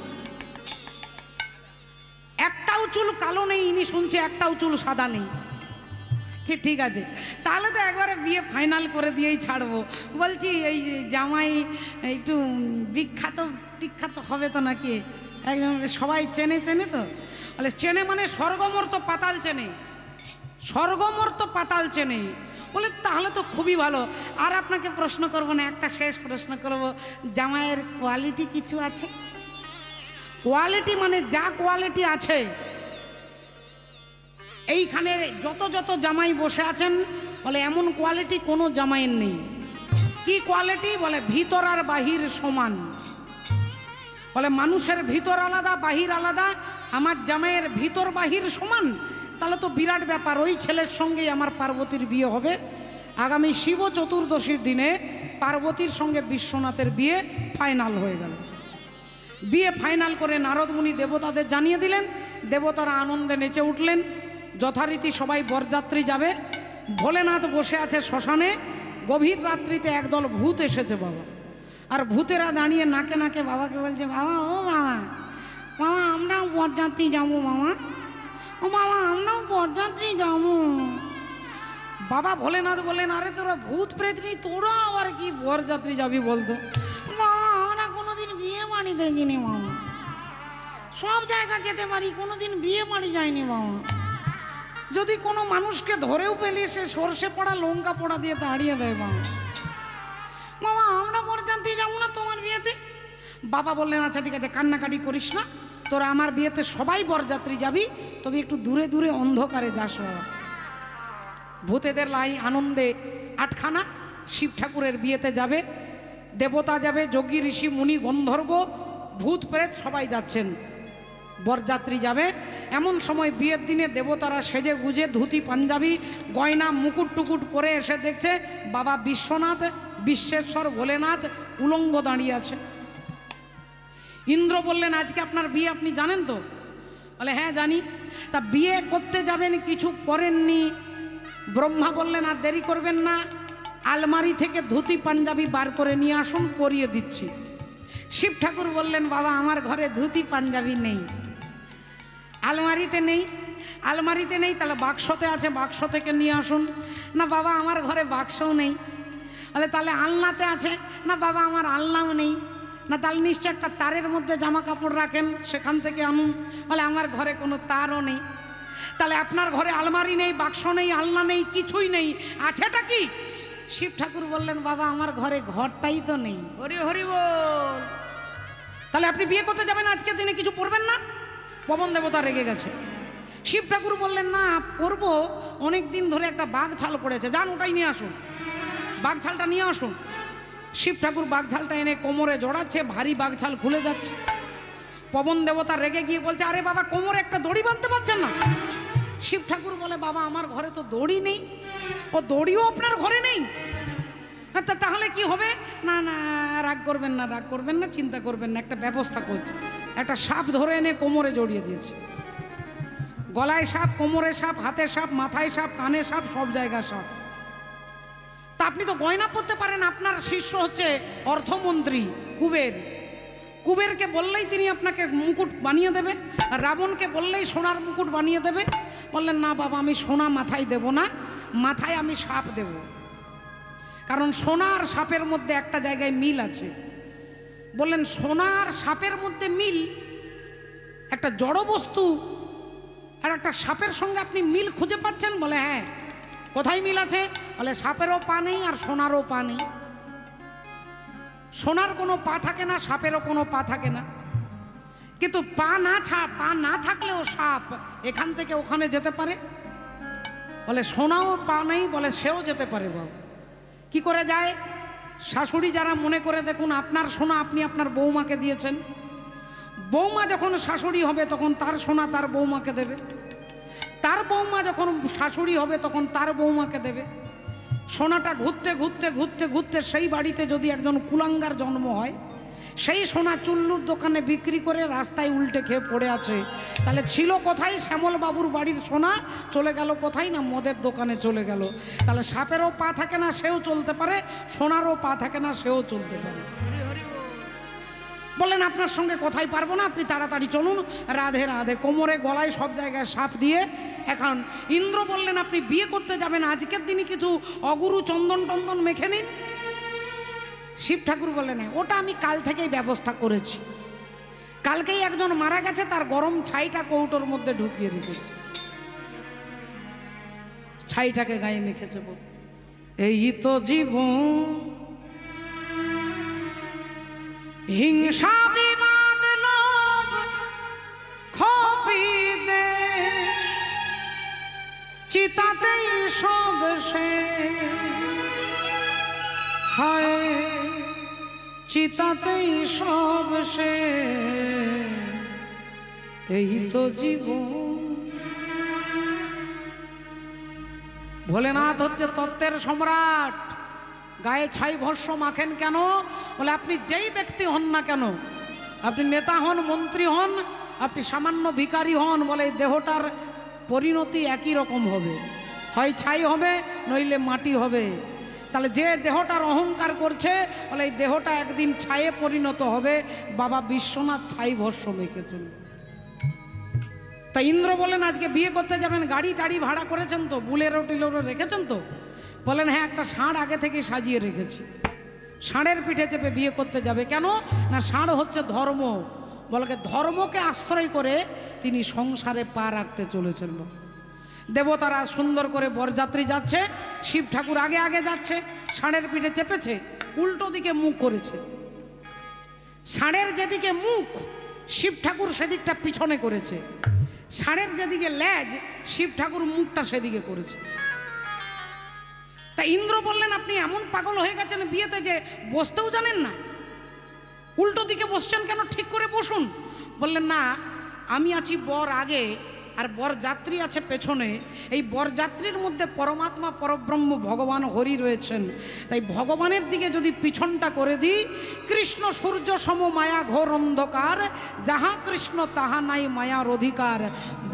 একটাও চুল কালো নেই। ইনি শুনছে একটাও চুল সাদা নেই। ঠিক আছে, তাহলে তো একবারে বিয়ে ফাইনাল করে দিয়েই ছাড়বো। বলছি এই জামাই একটু বিখ্যাত টিখ্যাত হবে তো নাকি? একদম সবাই চেনে চেনে তো? বলে চেনে মানে স্বর্গমর্ত পাতাল চেনে, স্বর্গমর্ত পাতাল চেনে। বলে তাহলে তো খুবই ভালো। আর আপনাকে প্রশ্ন করব না, একটা শেষ প্রশ্ন করব, জামাইয়ের কোয়ালিটি কিছু আছে? কোয়ালিটি মানে যা কোয়ালিটি আছে, এইখানে যত যত জামাই বসে আছেন, বলে এমন কোয়ালিটি কোনো জামাইয়ের নেই। কি কোয়ালিটি? বলে ভিতর আর বাহির সমান। বলে মানুষের ভিতর আলাদা, বাহির আলাদা, আমার জামাইয়ের ভিতর বাহির সমান। তাহলে তো বিরাট ব্যাপার। ওই ছেলের সঙ্গেই আমার পার্বতীর বিয়ে হবে। আগামী শিব চতুর্দশীর দিনে পার্বতীর সঙ্গে বিশ্বনাথের বিয়ে ফাইনাল হয়ে গেল। বিয়ে ফাইনাল করে নারদ মুনি দেবতাদের জানিয়ে দিলেন। দেবতারা আনন্দে নেচে উঠলেন। যথারীতি সবাই বরযাত্রী যাবে। ভোলেনাথ বসে আছে শ্মশানে। গভীর রাত্রিতে একদল ভূত এসেছে বাবা। আর ভূতেরা দাঁড়িয়ে নাকে নাকে বাবাকে বলছে, বাবা ও বাবা, বাবা আমরাও বরযাত্রী যাবো বাবা, ও বাবা আমরাও বরযাত্রী যাবো। বাবা ভোলেনাথ বললেন, আরে তোরা ভূত প্রেত নেই, তোরা আবার কি বরযাত্রী যাবি বলতো? বাবা আমরা কোনোদিন বিয়ে বাড়ি দেখিনি বাবা, সব জায়গা যেতে পারি, কোনোদিন বিয়ে বাড়ি যায়নি বাবা। যদি কোনো মানুষকে ধরেও পেলে সে সর্ষে পড়া লঙ্কা পোড়া দিয়ে তাড়িয়ে দেয় বাবা। বাবা আমরা বরযাত্রী যাবো না তোমার বিয়েতে। বাবা বললেন, আচ্ছা ঠিক আছে, কান্নাকাটি করিস না, তোরা আমার বিয়েতে সবাই বরযাত্রী যাবি, তবে একটু দূরে দূরে অন্ধকারে যাস বাবা। ভূতেদের লাই আনন্দে আটখানা। শিব ঠাকুরের বিয়েতে যাবে, দেবতা যাবে, যোগী ঋষি মুনি গন্ধর্ব ভূত প্রেত সবাই যাচ্ছেন, বরযাত্রী যাবে। এমন সময় বিয়ের দিনে দেবতারা সেজে গুজে ধুতি পাঞ্জাবি গয়না মুকুট টুকুট পরে এসে দেখছে বাবা বিশ্বনাথ, বিশ্বেশ্বর ভোলেনাথ উলঙ্গ দাঁড়িয়ে আছে। ইন্দ্র বললেন, আজকে আপনার বিয়ে আপনি জানেন তো? বলে হ্যাঁ জানি। তা বিয়ে করতে যাবেন, কিছু করেননি। ব্রহ্মা বললেন, আর দেরি করবেন না, আলমারি থেকে ধুতি পাঞ্জাবি বার করে নিয়ে আসুন, পরিয়ে দিচ্ছি। শিব ঠাকুর বললেন, বাবা আমার ঘরে ধুতি পাঞ্জাবি নেই, আলমারিতে নেই। আলমারিতে নেই, তাহলে বাক্সতে আছে, বাক্স থেকে নিয়ে আসুন। না বাবা আমার ঘরে বাক্সও নেই। বলে তাহলে আলনাতে আছে? না বাবা আমার আলনাও নেই। না তাহলে নিশ্চয় একটা তারের মধ্যে জামা কাপড় রাখেন, সেখান থেকে আনুন। বলে আমার ঘরে কোনো তারও নেই। তাহলে আপনার ঘরে আলমারি নেই, বাক্স নেই, আলনা নেই, কিছুই নেই, আছেটা কি? শিব ঠাকুর বললেন, বাবা আমার ঘরে ঘরটাই তো নেই। হরি হরি বল। তাহলে আপনি বিয়ে করতে যাবেন, আজকের দিনে কিছু পড়বেন না? পবন দেবতা রেগে গেছে। শিব ঠাকুর বললেন, না পড়বো, অনেক দিন ধরে একটা বাঘ ছাল পড়েছে, যান ওটাই নিয়ে আসুন, বাঘ ছালটা নিয়ে আসুন। শিব ঠাকুর বাঘ ছালটা এনে কোমরে জড়াচ্ছে, ভারী বাঘ ছাল খুলে যাচ্ছে। পবন দেবতা রেগে গিয়ে বলছে, আরে বাবা কোমরে একটা দড়ি বাঁধতে পারছেন না? শিব ঠাকুর বলে, বাবা আমার ঘরে তো দড়ি নেই। ও দড়িও আপনার ঘরে নেই? তাহলে কি হবে? না না রাগ করবেন না, রাগ করবেন না, চিন্তা করবেন না, একটা ব্যবস্থা করছে। একটা সাপ ধরে এনে কোমরে জড়িয়ে দিয়েছে। গলায় সাপ, কোমরে সাপ, হাতে সাপ, মাথায় সাপ, কানে সাপ, সব জায়গায় সাপ। তা আপনি তো গয়না পরতে পারেন, আপনার শিষ্য হচ্ছে অর্থমন্ত্রী কুবের। কুবেরকে বললেই তিনি আপনাকে মুকুট বানিয়ে দেবে, আর রাবণকে বললেই সোনার মুকুট বানিয়ে দেবে। বললেন, না বাবা আমি সোনা মাথায় দেব না, মাথায় আমি সাপ দেব। কারণ সোনা আর সাপের মধ্যে একটা জায়গায় মিল আছে। বললেন, সোনা আর সাপের মধ্যে মিল? একটা জড় বস্তু আর একটা সাপের সঙ্গে আপনি মিল খুঁজে পাচ্ছেন? বলে হ্যাঁ। কোথায় মিল আছে? বলে সাপেরও পা নেই আর সোনারও পা নেই। সোনার কোনো পা থাকে না, সাপেরও কোনো পা থাকে না। কিন্তু পা না থাকলেও সাপ এখান থেকে ওখানে যেতে পারে। বলে সোনাও পা নেই, বলে সেও যেতে পারে। বাবু কি করে যায়? শাশুড়ি যারা মনে করে দেখুন, আপনার সোনা আপনি আপনার বৌমাকে দিয়েছেন, বৌমা যখন শাশুড়ি হবে তখন তার সোনা তার বৌমাকে দেবে, তার বৌমা যখন শাশুড়ি হবে তখন তার বৌমাকে দেবে। সোনাটা ঘুরতে ঘুরতে ঘুরতে ঘুরতে সেই বাড়িতে যদি একজন কুলাঙ্গার জন্ম হয়, সেই সোনা চুল্লুর দোকানে বিক্রি করে রাস্তায় উল্টে খেয়ে পড়ে আছে। তাহলে ছিল কোথায়? শ্যামল বাবুর বাড়ির সোনা চলে গেল কোথায়? না মদের দোকানে চলে গেল। তাহলে সাপেরও পা থাকে না, সেও চলতে পারে, সোনারও পা থাকে না, সেও চলতে পারে। বললেন আপনার সঙ্গে কোথায় পারবো না, আপনি তাড়াতাড়ি চলুন। রাধে রাধে, কোমরে গলায় সব জায়গায় সাপ দিয়ে। এখন ইন্দ্র বললেন আপনি বিয়ে করতে যাবেন, আজকের দিনে কিছু অগুরু চন্দন টন্দন মেখে নিন। শিব ঠাকুর বললেন হ্যাঁ, ওটা আমি কাল থেকেই ব্যবস্থা করেছি। কালকেই একজন মারা গেছে, তার গরম ছাইটা কৌটোর মধ্যে ঢুকিয়ে রেখেছে, ছাইটাকে গায়ে মেখেছে। বল এই তো জীবন, হিংসা বিবাদ লোভ ক্ষোভে চিতাতেই সব হায়, চিতাতেই সব এই তো জীবন। ভোলেনাথ হচ্ছে তত্ত্বের সম্রাট। গায়ে ছাই ভস্য মাখেন কেন? বলে আপনি যেই ব্যক্তি হন না কেন, আপনি নেতা হন, মন্ত্রী হন, আপনি সামান্য ভিখারি হন, বলে এই দেহটার পরিণতি একই রকম হবে, হয় ছাই হবে নইলে মাটি হবে। তাহলে যে দেহটার অহংকার করছে, বলে এই দেহটা একদিন ছায়ে পরিণত হবে। বাবা বিশ্বনাথ ছাই ভস্য মেখেছেন। তা ইন্দ্র বলেন আজকে বিয়ে করতে যাবেন, গাড়ি টাড়ি ভাড়া করেছেন তো, বুলেরো টিলেরো রেখেছেন তো? বলেন হ্যাঁ, একটা ষাঁড় আগে থেকে সাজিয়ে রেখেছি। ষাঁড়ের পিঠে চেপে বিয়ে করতে যাবে। কেন না, ষাঁড় হচ্ছে ধর্ম। বলে ধর্মকে আশ্রয় করে তিনি সংসারে পা রাখতে চলেছেন। দেবতারা সুন্দর করে বরযাত্রী যাচ্ছে, শিব ঠাকুর আগে আগে যাচ্ছে, ষাঁড়ের পিঠে চেপেছে, উল্টো দিকে মুখ করেছে। ষাঁড়ের যেদিকে মুখ, শিব ঠাকুর সেদিকটা পিছনে করেছে। ষাঁড়ের যেদিকে লেজ, শিব ঠাকুর মুখটা সেদিকে করেছে। তা ইন্দ্র বললেন আপনি এমন পাগল হয়ে গেছেন বিয়েতে যে বসতেও জানেন না, উল্টো দিকে বসছেন কেন? ঠিক করে বসুন। বললেন না, আমি আছি বর আগে আর বরযাত্রী আছে পেছনে। এই বরযাত্রীর মধ্যে পরমাত্মা পরব্রহ্ম ভগবান হরি রয়েছেন। তাই ভগবানের দিকে যদি পিছনটা করে দিই, কৃষ্ণ সূর্য সম মায়া ঘোর অন্ধকার, যাহা কৃষ্ণ তাহা নাই মায়ার অধিকার।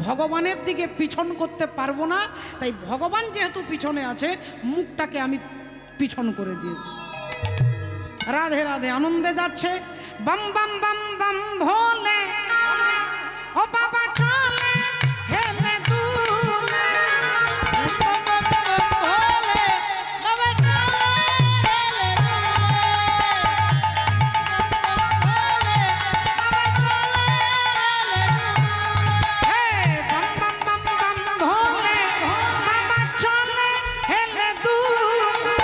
ভগবানের দিকে পিছন করতে পারবো না, তাই ভগবান যেহেতু পিছনে আছে, মুখটাকে আমি পিছন করে দিয়েছি। রাধে রাধে, আনন্দে যাচ্ছে। বাম বাম বাম বাম ভোলে ও বাবা চলে হেলে দুলে, ভোলে বাবা চলে হেলে দুলে, হে বাম বাম বাম বাম ভোলে বাবা চলে হেলে দুলে।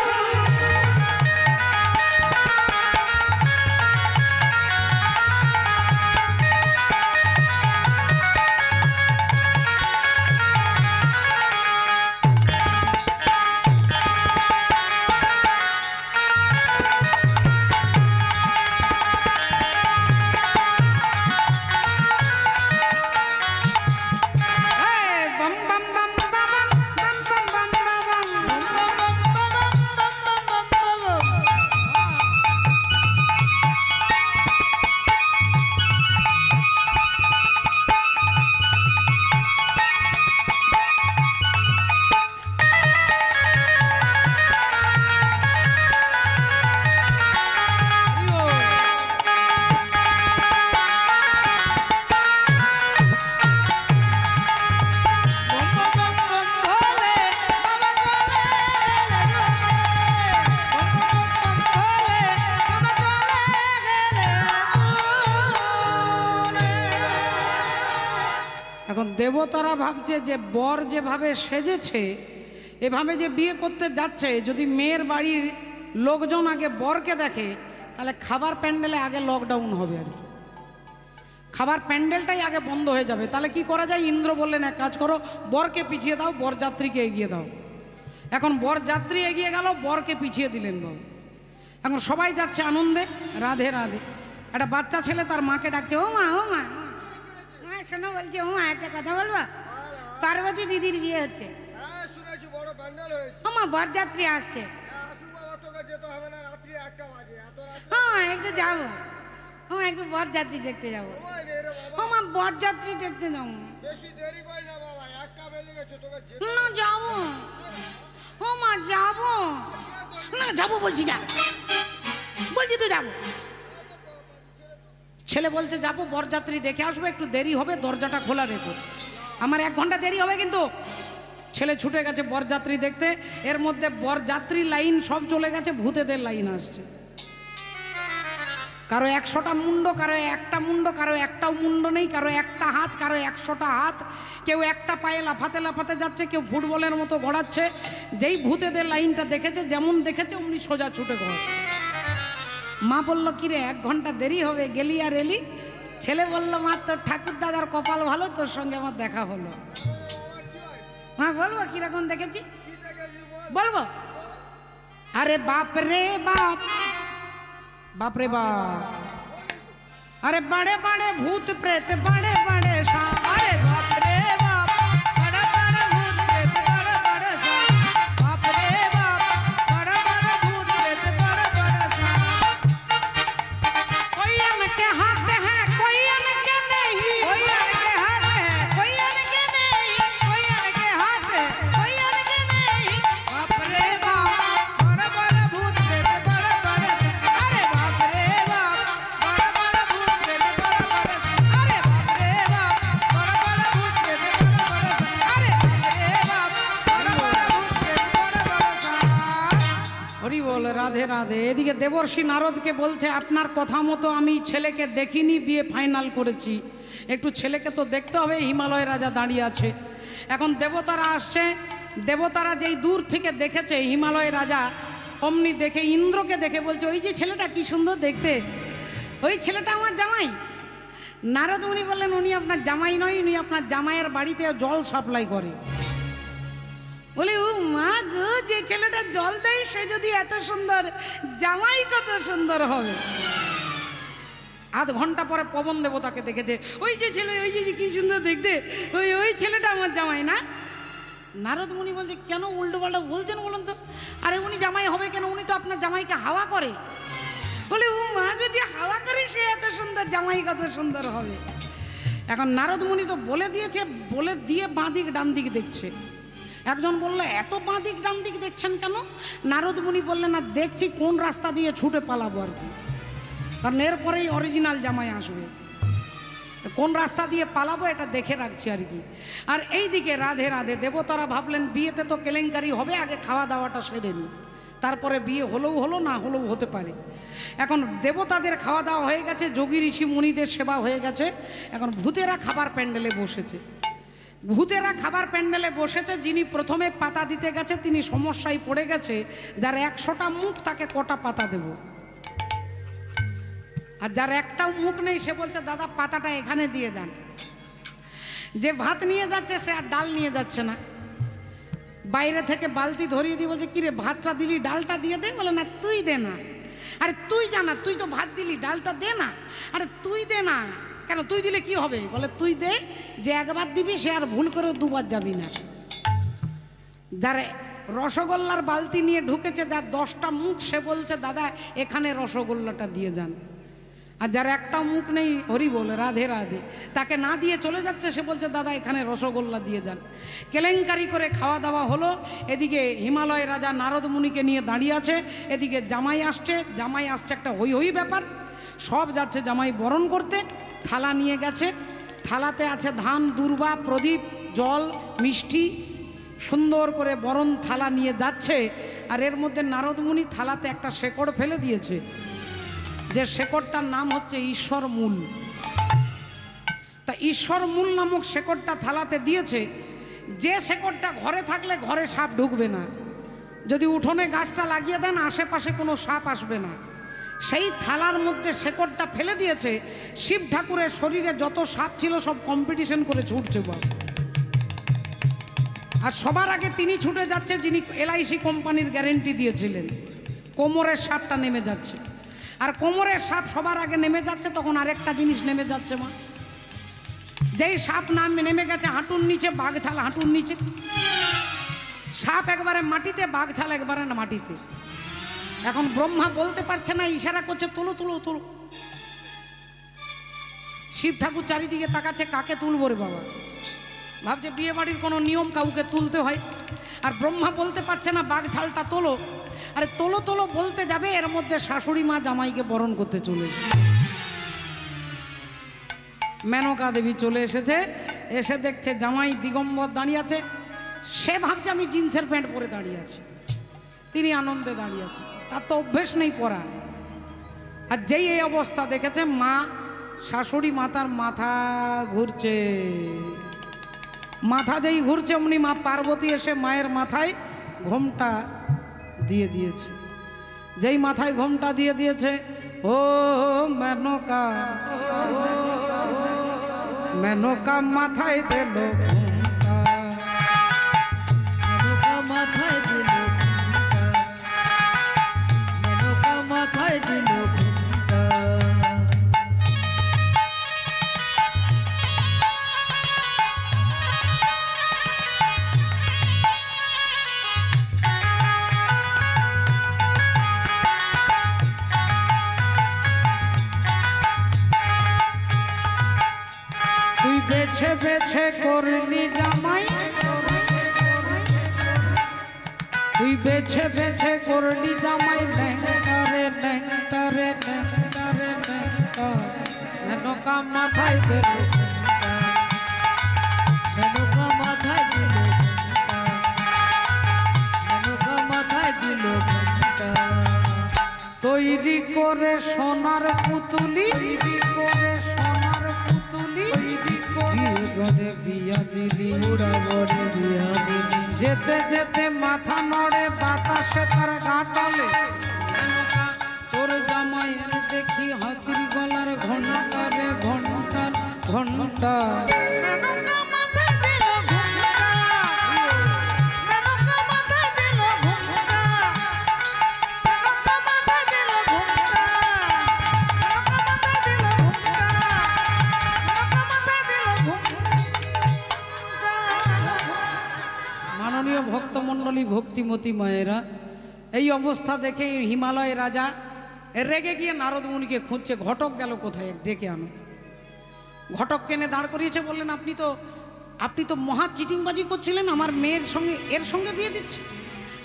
এখন দেবতারা ভাবছে যে বর যেভাবে সেজেছে এভাবে যে বিয়ে করতে যাচ্ছে, যদি মেয়ের বাড়ির লোকজন আগে বরকে দেখে তাহলে খাবার প্যান্ডেলে আগে লকডাউন হবে আর কি, খাবার প্যান্ডেলটাই আগে বন্ধ হয়ে যাবে। তাহলে কি করা যায়? ইন্দ্র বললেন এক কাজ করো, বরকে পিছিয়ে দাও, বরযাত্রীকে এগিয়ে দাও। এখন বরযাত্রী এগিয়ে গেল, বরকে পিছিয়ে দিলেন বাবু। এখন সবাই যাচ্ছে আনন্দে, রাধে রাধে। একটা বাচ্চা ছেলে তার মাকে ডাকছে, ও মা ও মা মা শোনো, বলছে ও মা একটা কথা বলবা, পার্বতী দিদির বিয়ে হচ্ছে। ও মা বরযাত্রী আসছে, হ্যাঁ একটু যাবো, ও একটু বরযাত্রী দেখতে যাবো। ও মা বরযাত্রী দেখতে যাবো না, যাবো ও মা যাবো না, যাবো বলছি, যা বলছি তুই যাবো। ছেলে বলছে যাবো, বরযাত্রী দেখে আসবো, একটু দেরি হবে, দরজাটা খোলা রেখো, আমার 1 ঘন্টা দেরি হবে কিন্তু। ছেলে ছুটে গেছে বরযাত্রী দেখতে, এর মধ্যে বরযাত্রী লাইন সব চলে গেছে, ভূতেদের লাইন আসছে। কারো 100টা মুন্ড, কারো একটা মুন্ড, কারো একটাও মুন্ড নেই, কারো একটা হাত, কারো 100টা হাত, কেউ একটা পায়ে লাফাতে লাফাতে যাচ্ছে, কেউ ফুটবলের মতো গড়াচ্ছে। যেই ভূতেদের লাইনটা দেখেছে, যেমন দেখেছে অমনি সোজা ছুটে গেল। মা বলল কিরে 1 ঘন্টা দেরি হবে, গেলি আর এলি? ছেলে বলল মা তোর ঠাকুর দাদার কপাল ভালো, তোর সঙ্গে আমার দেখা হলো। মা বলবো কিরকম দেখেছি, বলবো? আরে বাপ রে বাপ, बाप रे बाप, अरे बड़े बड़े भूत प्रेत, बड़े बड़े सांप, अरे बाप रे बाप, बड़ा बड़ा भूत प्रेत, बड़ा बड़ा सांप, बाप रे बाप, बड़ा बड़ा भूत प्रेत, बड़ा बड़ा सांप। कोई अनके हाथ है, कोई अनके नहीं, कोई अनके हाथ है, कोई अनके नहीं, कोई अनके हाथ है, कोई अनके नहीं, बाप रे बाप, बड़ा बड़ा भूत प्रेत, बड़ा बड़ा सांप। अरे बाप रे बाप, बड़ा बड़ा भूत प्रेत, बड़ा बड़ा सांप। अरे बाप रे बाप, बड़ा बड़ा भूत प्रेत, बड़ा बड़ा सांप। अरे बाप रे बाप, बड़ा बड़ा भूत प्रेत, बड़ा बड़ा सांप। হরি বল, রাধে রাধে। এদিকে দেবর্ষি নারদকে বলছে আপনার কথা মতো আমি ছেলেকে দেখিনি, বিয়ে ফাইনাল করেছি, একটু ছেলেকে তো দেখতে হবে। হিমালয় রাজা দাঁড়িয়ে আছে। এখন দেবতারা আসছে, দেবতারা যেই দূর থেকে দেখেছে হিমালয় রাজা, অমনি দেখে ইন্দ্রকে দেখে বলছে ওই যে ছেলেটা কি সুন্দর দেখতে, ওই ছেলেটা আমার জামাই। নারদ মুনি বললেন উনি আপনার জামাই নয়, উনি আপনার জামাইয়ের বাড়িতে জল সাপ্লাই করে। বলে ও মা গো, যে ছেলেটা জল দেয় সে যদি এত সুন্দর, জামাই কত সুন্দর হবে। 1/2 ঘন্টা পরে পবন দেবতাকে দেখেছে, ওই যে ছেলে, ওই যে কি সুন্দর দেখতে, ওই ওই ছেলেটা আমার জামাই না। নারদ মুনি বলছে কেন উল্টো পাল্টা বলছেন বলুন তো? আরে উনি জামাই হবে কেন, উনি তো আপনার জামাইকে হাওয়া করে। বলে ও মা গো, যে হাওয়া করে সে এত সুন্দর, জামাই কত সুন্দর হবে। এখন নারদ মুনি তো বলে দিয়েছে, বলে দিয়ে বাঁ দিক ডান দিক দেখছে। একজন বলল এত বাঁ দিক ডান দিক দেখছেন কেন? নারদ মুনি বললেন না, দেখছি কোন রাস্তা দিয়ে ছুটে পালাবো আর কি, কারণ এরপরেই অরিজিনাল জামাই আসবে, কোন রাস্তা দিয়ে পালাবো এটা দেখে রাখছি আর কি। আর এই দিকে রাধে রাধে, দেবতারা ভাবলেন বিয়েতে তো কেলেঙ্কারি হবে, আগে খাওয়া দাওয়াটা সেরে নি, তারপরে বিয়ে হলেও হলো, না হলেও হতে পারে। এখন দেবতাদের খাওয়া দাওয়া হয়ে গেছে, যোগী ঋষি মুনিদের সেবা হয়ে গেছে, এখন ভূতেরা খাবার প্যান্ডেলে বসেছে। ভূতেরা খাবার প্যান্ডেলে বসেছে, যিনি প্রথমে পাতা দিতে গেছে তিনি সমস্যায় পড়ে গেছে, যার 100টা মুখ তাকে কটা পাতা দেব, আর যার একটাও মুখ নেই সে বলছে দাদা পাতাটা এখানে দিয়ে যান। যে ভাত নিয়ে যাচ্ছে সে আর ডাল নিয়ে যাচ্ছে না, বাইরে থেকে বালতি ধরিয়ে দিয়ে বলছে কিরে ভাতটা দিলি, ডালটা দিয়ে দে। বলে না তুই দে না। আরে তুই জানা, তুই তো ভাত দিলি, ডালটা দে না। আরে তুই দে না। কেন তুই দিলে কি হবে? বলে তুই দে, যে একবার দিবি সে আর ভুল করে 2বার যাবি না। যার রসগোল্লার বালতি নিয়ে ঢুকেছে, যার 10টা মুখ সে বলছে দাদা এখানে রসগোল্লাটা দিয়ে যান। আর যার একটাও মুখ নেই, হরি বল, রাধে রাধে, তাকে না দিয়ে চলে যাচ্ছে, সে বলছে দাদা এখানে রসগোল্লা দিয়ে যান। কেলেঙ্কারি করে খাওয়া দাওয়া হলো। এদিকে হিমালয় রাজা নারদ মুনিকে নিয়ে দাঁড়িয়ে আছে, এদিকে জামাই আসছে, জামাই আসছে, একটা হই হই ব্যাপার, সব যাচ্ছে জামাই বরণ করতে। থালা নিয়ে গেছে, থালাতে আছে ধান, দুর্বা, প্রদীপ, জল, মিষ্টি, সুন্দর করে বরণ থালা নিয়ে যাচ্ছে। আর এর মধ্যে নারদ মুনি থালাতে একটা শেকড় ফেলে দিয়েছে, যে শেকড়টার নাম হচ্ছে ঈশ্বর মূল। তা ঈশ্বর মূল নামক শেকড়টা থালাতে দিয়েছে, যে শেকড়টা ঘরে থাকলে ঘরে সাপ ঢুকবে না, যদি উঠোনে গাছটা লাগিয়ে দেন আশেপাশে কোনো সাপ আসবে না। সেই থালার মধ্যে শেকড়টা ফেলে দিয়েছে, শিব ঠাকুরের শরীরে যত সাপ ছিল সব কম্পিটিশন করে ছুটছে বাবা। আর সবার আগে তিনি ছুটে যাচ্ছে যিনি এলআইসি কোম্পানির গ্যারেন্টি দিয়েছিলেন। কোমরের সাপটা নেমে যাচ্ছে, আর কোমরের সাপ সবার আগে নেমে যাচ্ছে। তখন আরেকটা জিনিস নেমে যাচ্ছে মা, যেই সাপ নেমে গেছে হাঁটুর নিচে, বাঘছাল হাঁটুর নিচে, সাপ একবারে মাটিতে, বাঘছাল একবারে না মাটিতে। এখন ব্রহ্মা বলতে পারছে না, ইশারা করছে তোলো তোলো তোলো। শিব ঠাকুর চারিদিকে তাকাচ্ছে, কাকে তুলবো রে বাবা? ভাবছে বিয়ে বাড়ির কোনো নিয়ম, কাউকে তুলতে হয়। আর ব্রহ্মা বলতে পারছে না বাঘছালটা তোলো। আরে তোলো তোলো বলতে যাবে, এর মধ্যে শাশুড়ি মা জামাইকে বরণ করতে চলে, মেনকা দেবী চলে এসেছে। এসে দেখছে জামাই দিগম্বর দাঁড়িয়ে আছে। সে ভাবছে আমি জিন্সের প্যান্ট পরে দাঁড়িয়ে আছি, তিনি আনন্দে দাঁড়িয়ে আছে, তার তো অভ্যেস নেই পরা। আর যেই এই অবস্থা দেখেছে, মা শাশুড়ি মাতার মাথা ঘুরছে। মাথা যেই ঘুরছে অমনি মা পার্বতী এসে মায়ের মাথায় ঘোমটা দিয়ে দিয়েছে। যেই মাথায় ঘোমটা দিয়ে দিয়েছে, ও মেনকা, মেনকা মাথায় দিল ঘোমটা, মেনকা মাথায় দিল ঘোমটা, মেনকা মাথায় দিল ঘোমটা। তুই বেছে বেছে করলি জামাই, তুই বেছে বেছে করলি জামাই, ন্যাংটারে ন্যাংটারে ন্যাংটারে ন্যাংটা, মেনকা মাথায় দিল ঘোমটা, মেনকা মাথায় দিল ঘোমটা, মেনকা মাথায় দিল ঘোমটা। তৈরি করে সোনার পুতুলি, তৈরি করে সোনার পুতুলি, তৈরি করে বিয়া দিলি, উড়াবরে বিয়া দিলি, যেতে যেতে মাথা নড়ে বাতাসে তার গাঁটলে, তোর জামাই দেখি হাতির গলার ঘন্টা রে ঘন্টা ঘন্টা। মেনকা মাথায় দিল ঘোমটা, মেনকা মাথায় দিল ঘোমটা, মেনকা মাথায় দিল ঘোমটা, মেনকা মাথায় দিল ঘোমটা, মেনকা মাথায় দিল ঘোমটা। মাননীয় ভক্তমণ্ডলী, ভক্তিমতী মায়েরা, এই অবস্থা দেখে হিমালয় রাজা রেগে গিয়ে নারদ মুনিকে খুঁজছে, ঘটক গেল কোথায়, ডেকে আনো। ঘটক কেনে দাঁড় করিয়েছে, বললেন আপনি তো মহা চিটিংবাজি করছিলেন, আমার মেয়ের সঙ্গে এর সঙ্গে বিয়ে দিচ্ছে।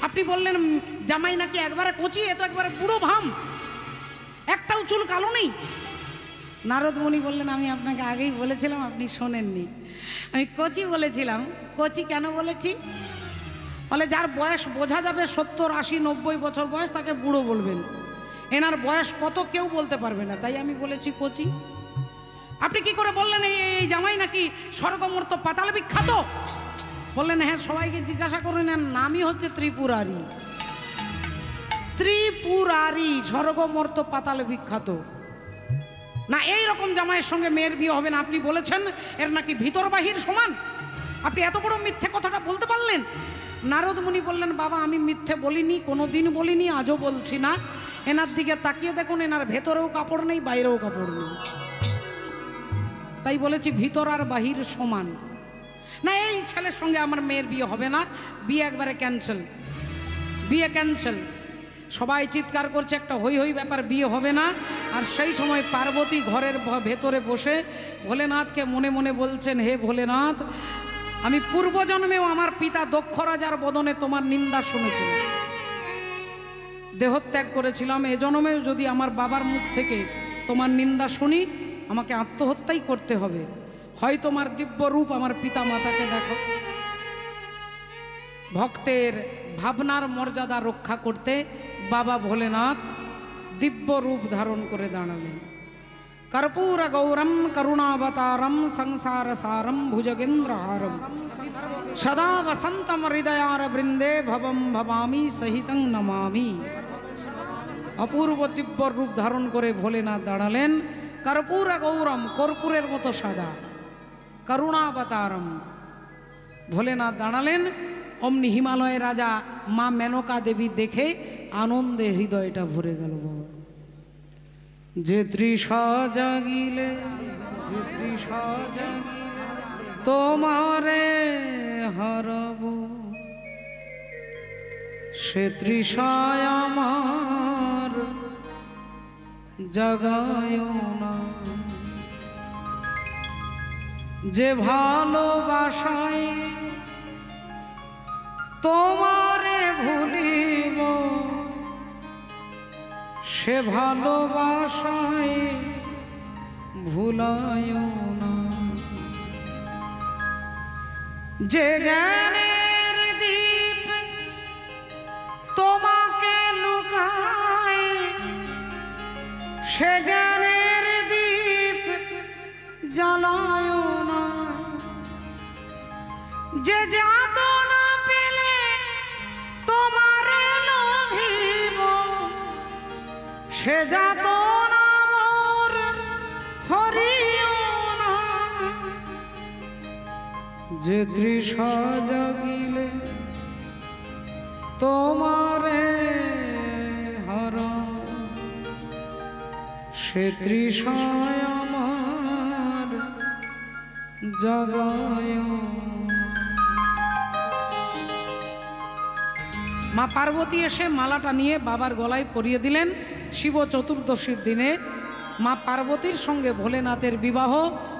আপনি বললেন জামাই নাকি একবারে কচি, এ তো একবারে বুড়ো ভাম, একটাও চুল কালো নেই। নারদ মুনি বললেন আমি আপনাকে আগেই বলেছিলাম, আপনি শোনেননি। আমি কচি বলেছিলাম। কচি কেন বলেছি? বলে যার বয়স বোঝা যাবে 70, 80, 90 বছর বয়স, তাকে বুড়ো বলবেন। এনার বয়স কত কেউ বলতে পারবে না, তাই আমি বলেছি কচি। আপনি কি করে বললেন এই জামাই নাকি স্বর্গমর্ত পাতাল বিখ্যাত? বললেন হ্যাঁ, সবাইকে জিজ্ঞাসা করুন, এর নামই হচ্ছে ত্রিপুরারি। ত্রিপুরারি, স্বর্গমর্ত পাতাল বিখ্যাত। না এই রকম জামাইয়ের সঙ্গে মেয়ের বিয়ে হবে না। আপনি বলেছেন এর নাকি ভিতর বাহির সমান। আপনি এত বড় মিথ্যে কথাটা বলতে পারলেন? নারদ মুনি বললেন বাবা আমি মিথ্যে বলিনি, কোনোদিন বলিনি, আজও বলছি না। এনার দিকে তাকিয়ে দেখুন, এনার ভেতরেও কাপড় নেই, বাইরেও কাপড় নেই। তাই বলেছি ভিতর আর বাহির সমান। না এই ছেলের সঙ্গে আমার মেয়ের বিয়ে হবে না, বিয়ে একবারে ক্যান্সেল, বিয়ে ক্যান্সেল। সবাই চিৎকার করছে, একটা হই হই ব্যাপার, বিয়ে হবে না। আর সেই সময় পার্বতী ঘরের ভেতরে বসে ভোলেনাথকে মনে মনে বলছেন, হে ভোলেনাথ, আমি পূর্বজন্মেও আমার পিতা দক্ষ রাজার বদনে তোমার নিন্দা শুনেছিলাম, দেহত্যাগ করেছিলাম। এ জন্মেও যদি আমার বাবার মুখ থেকে তোমার নিন্দা শুনি, আমাকে আত্মহত্যাই করতে হবে। হয় তোমার দিব্য রূপ আমার পিতা মাতাকে দেখো। ভক্তের ভাবনার মর্যাদা রক্ষা করতে বাবা ভোলেনাথ দিব্য রূপ ধারণ করে দাঁড়ালেন। कर्पूर गौरम करुणावतारम संसार सारम भुजगेन्द्रहारम सदा वसंतम हृदयार बृंदे भवम भवामी सहितं नमामि। अपूर्व दिव्य रूप धारण करे भोलेनाथ दाड़ालेन। कर्पूर गौरम कर्पूरेर मतो सादा, करुणावतारम भोलेनाथ दाड़ालेन। अमनि हिमालय राजा माँ मेनका देवी देखे आनंदे हृदयटा भरे गेल। जे तृषा जागिले जे तृषा जागिले तोमारे हारब से तृषाय आमार জাগায়ো না। যে ভালোবাসায় তোমারে ভুলিব সে ভালোবাসায় ভুলায়ো না। যে জ্ঞানের দীপ তোমাকে লুকায় সে জ্ঞানের দীপ জ্বালায়ো না। যে যাতনা পেলে তোমারে লোভিব সে যাতনা মোর হরিও না। যে তৃষা জাগিলে তোমারে হারাব সে তৃষায় আমার জাগায়। মা পার্বতী এসে মালাটা নিয়ে বাবার গলায় পরিয়ে দিলেন। শিব চতুর্দশীর দিনে মা পার্বতীর সঙ্গে ভোলেনাথের বিবাহ।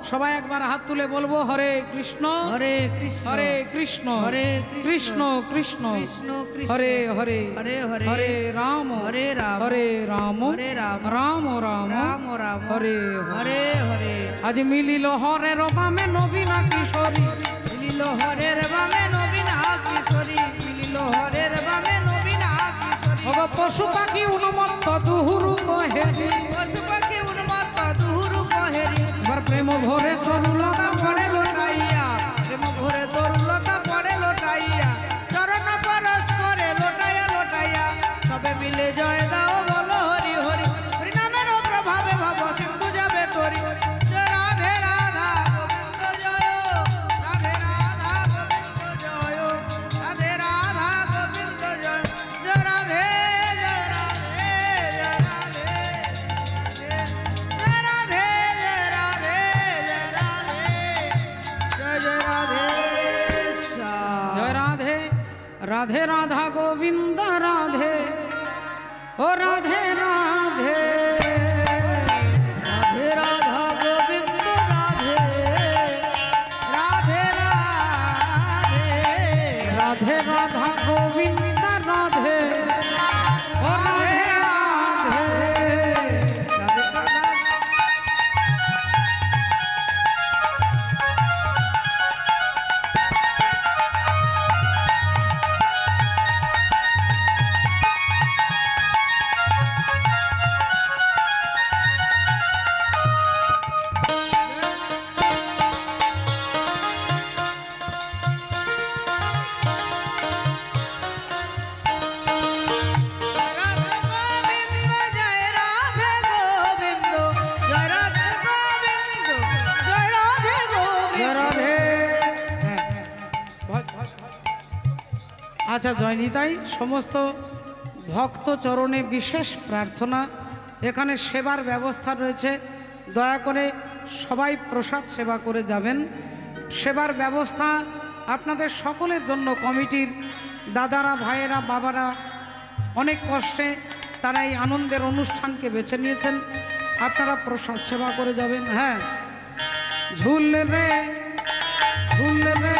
সবাই একবার হাত তুলে বলবো হরে কৃষ্ণ হরে কৃষ্ণ হরে কৃষ্ণ হরে কৃষ্ণ কৃষ্ণ কৃষ্ণ কৃষ্ণ হরে হরে হরে হরে হরে রাম হরে রাম হরে রাম হরে রাম রাম রাম রাম রাম হরে হরে হরে। আজ মিলিল হরের বামে নবীনা কিশোরী মিলিল হরের বামে নবীনা কিশোরী মিলিল হরের বামে নবীনা কিশোরী। ভগ পশু পাখি উন্মত্ত দুহুরু কহেরি পশু পাখি উন্মত্ত দুহুরু কহেরি। এবার প্রেম ভরে তরুলতা পড়ে লোটাইয়া প্রেম ভরে তরুলতা পড়ে লোটাইয়া চরণ পরশ করে লোটাইয়া লোটাইয়া সবে মিলে জয় দাও বলো হরি হরি। হরি নামের প্রভাবে ভব সিন্ধু যাবে তরি। জয় রাধে রাধা গোবিন্দ জয় রাধে রাধা গোবিন্দ জয় রাধে রাধা গোবিন্দ জয়। জয় রাধে জয় রাধে জয় রাধে জয় রাধে জয় রাধে জয় রাধে জয় জয় রাধে শ্যাম। জয় রাধে রাধে রাধা গোবিন্দ রাধে ও রাধে রাধে রাধে রাধা গোবিন্দ রাধে রাধে রাধে রাধে রাধা গোবিন্দ রাধে ও রাধে রাধে। আচ্ছা জয়নিতাই সমস্ত ভক্ত চরণে বিশেষ প্রার্থনা। এখানে সেবার ব্যবস্থা রয়েছে, দয়া করে সবাই প্রসাদ সেবা করে যাবেন। সেবার ব্যবস্থা আপনাদের সকলের জন্য কমিটির দাদারা ভাইয়েরা বাবারা অনেক কষ্টে তারা এই আনন্দের অনুষ্ঠানকে বেছে নিয়েছেন। আপনারা প্রসাদ সেবা করে যাবেন। হ্যাঁ, ঝুললে রে ঝুললে রে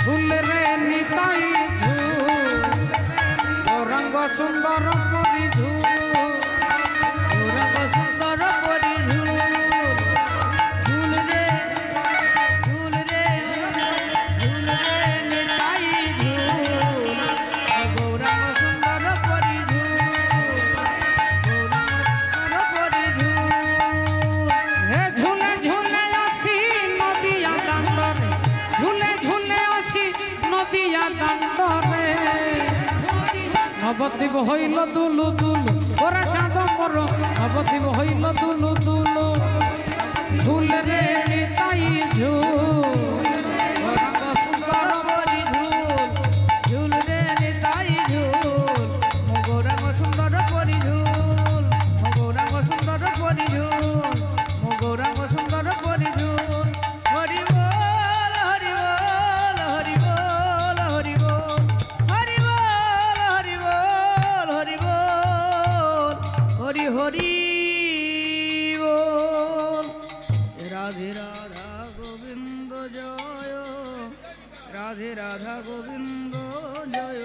ঝুললে রে নিতাই রঙ্গ সুন্দর পরিধু রঙ্গ সুন্দর পরিধু ঝুল রে ঝুল রে ঝুল রে নিতাই ঝুল গৌরাঙ্গ সুন্দর পরিধু গৌরাঙ্গ সুন্দর পরিধু। দণ্ডরে নবদ্বীপ হইল দুলু দুলু ওরা চাঁদ মর নবদ্বীপ হইল দুলু দুলু ঝুল রে নিতাই ঝুল সুন্দর পরি ঝুল ঝুল রে নিতাই ঝুল মগৌরাঙ্গ সুন্দর পরি ঝুল মগৌরাঙ্গ সুন্দর পরি ঝুল মগৌরাঙ্গ সুন্দর পরি ঝুল হরি বল হরি বল হরি বল হরি বল হরি বল হরি বল হরি বল হরি হরি বল রাধে রাধা গোবিন্দ জয় রাধে রাধা গোবিন্দ জয়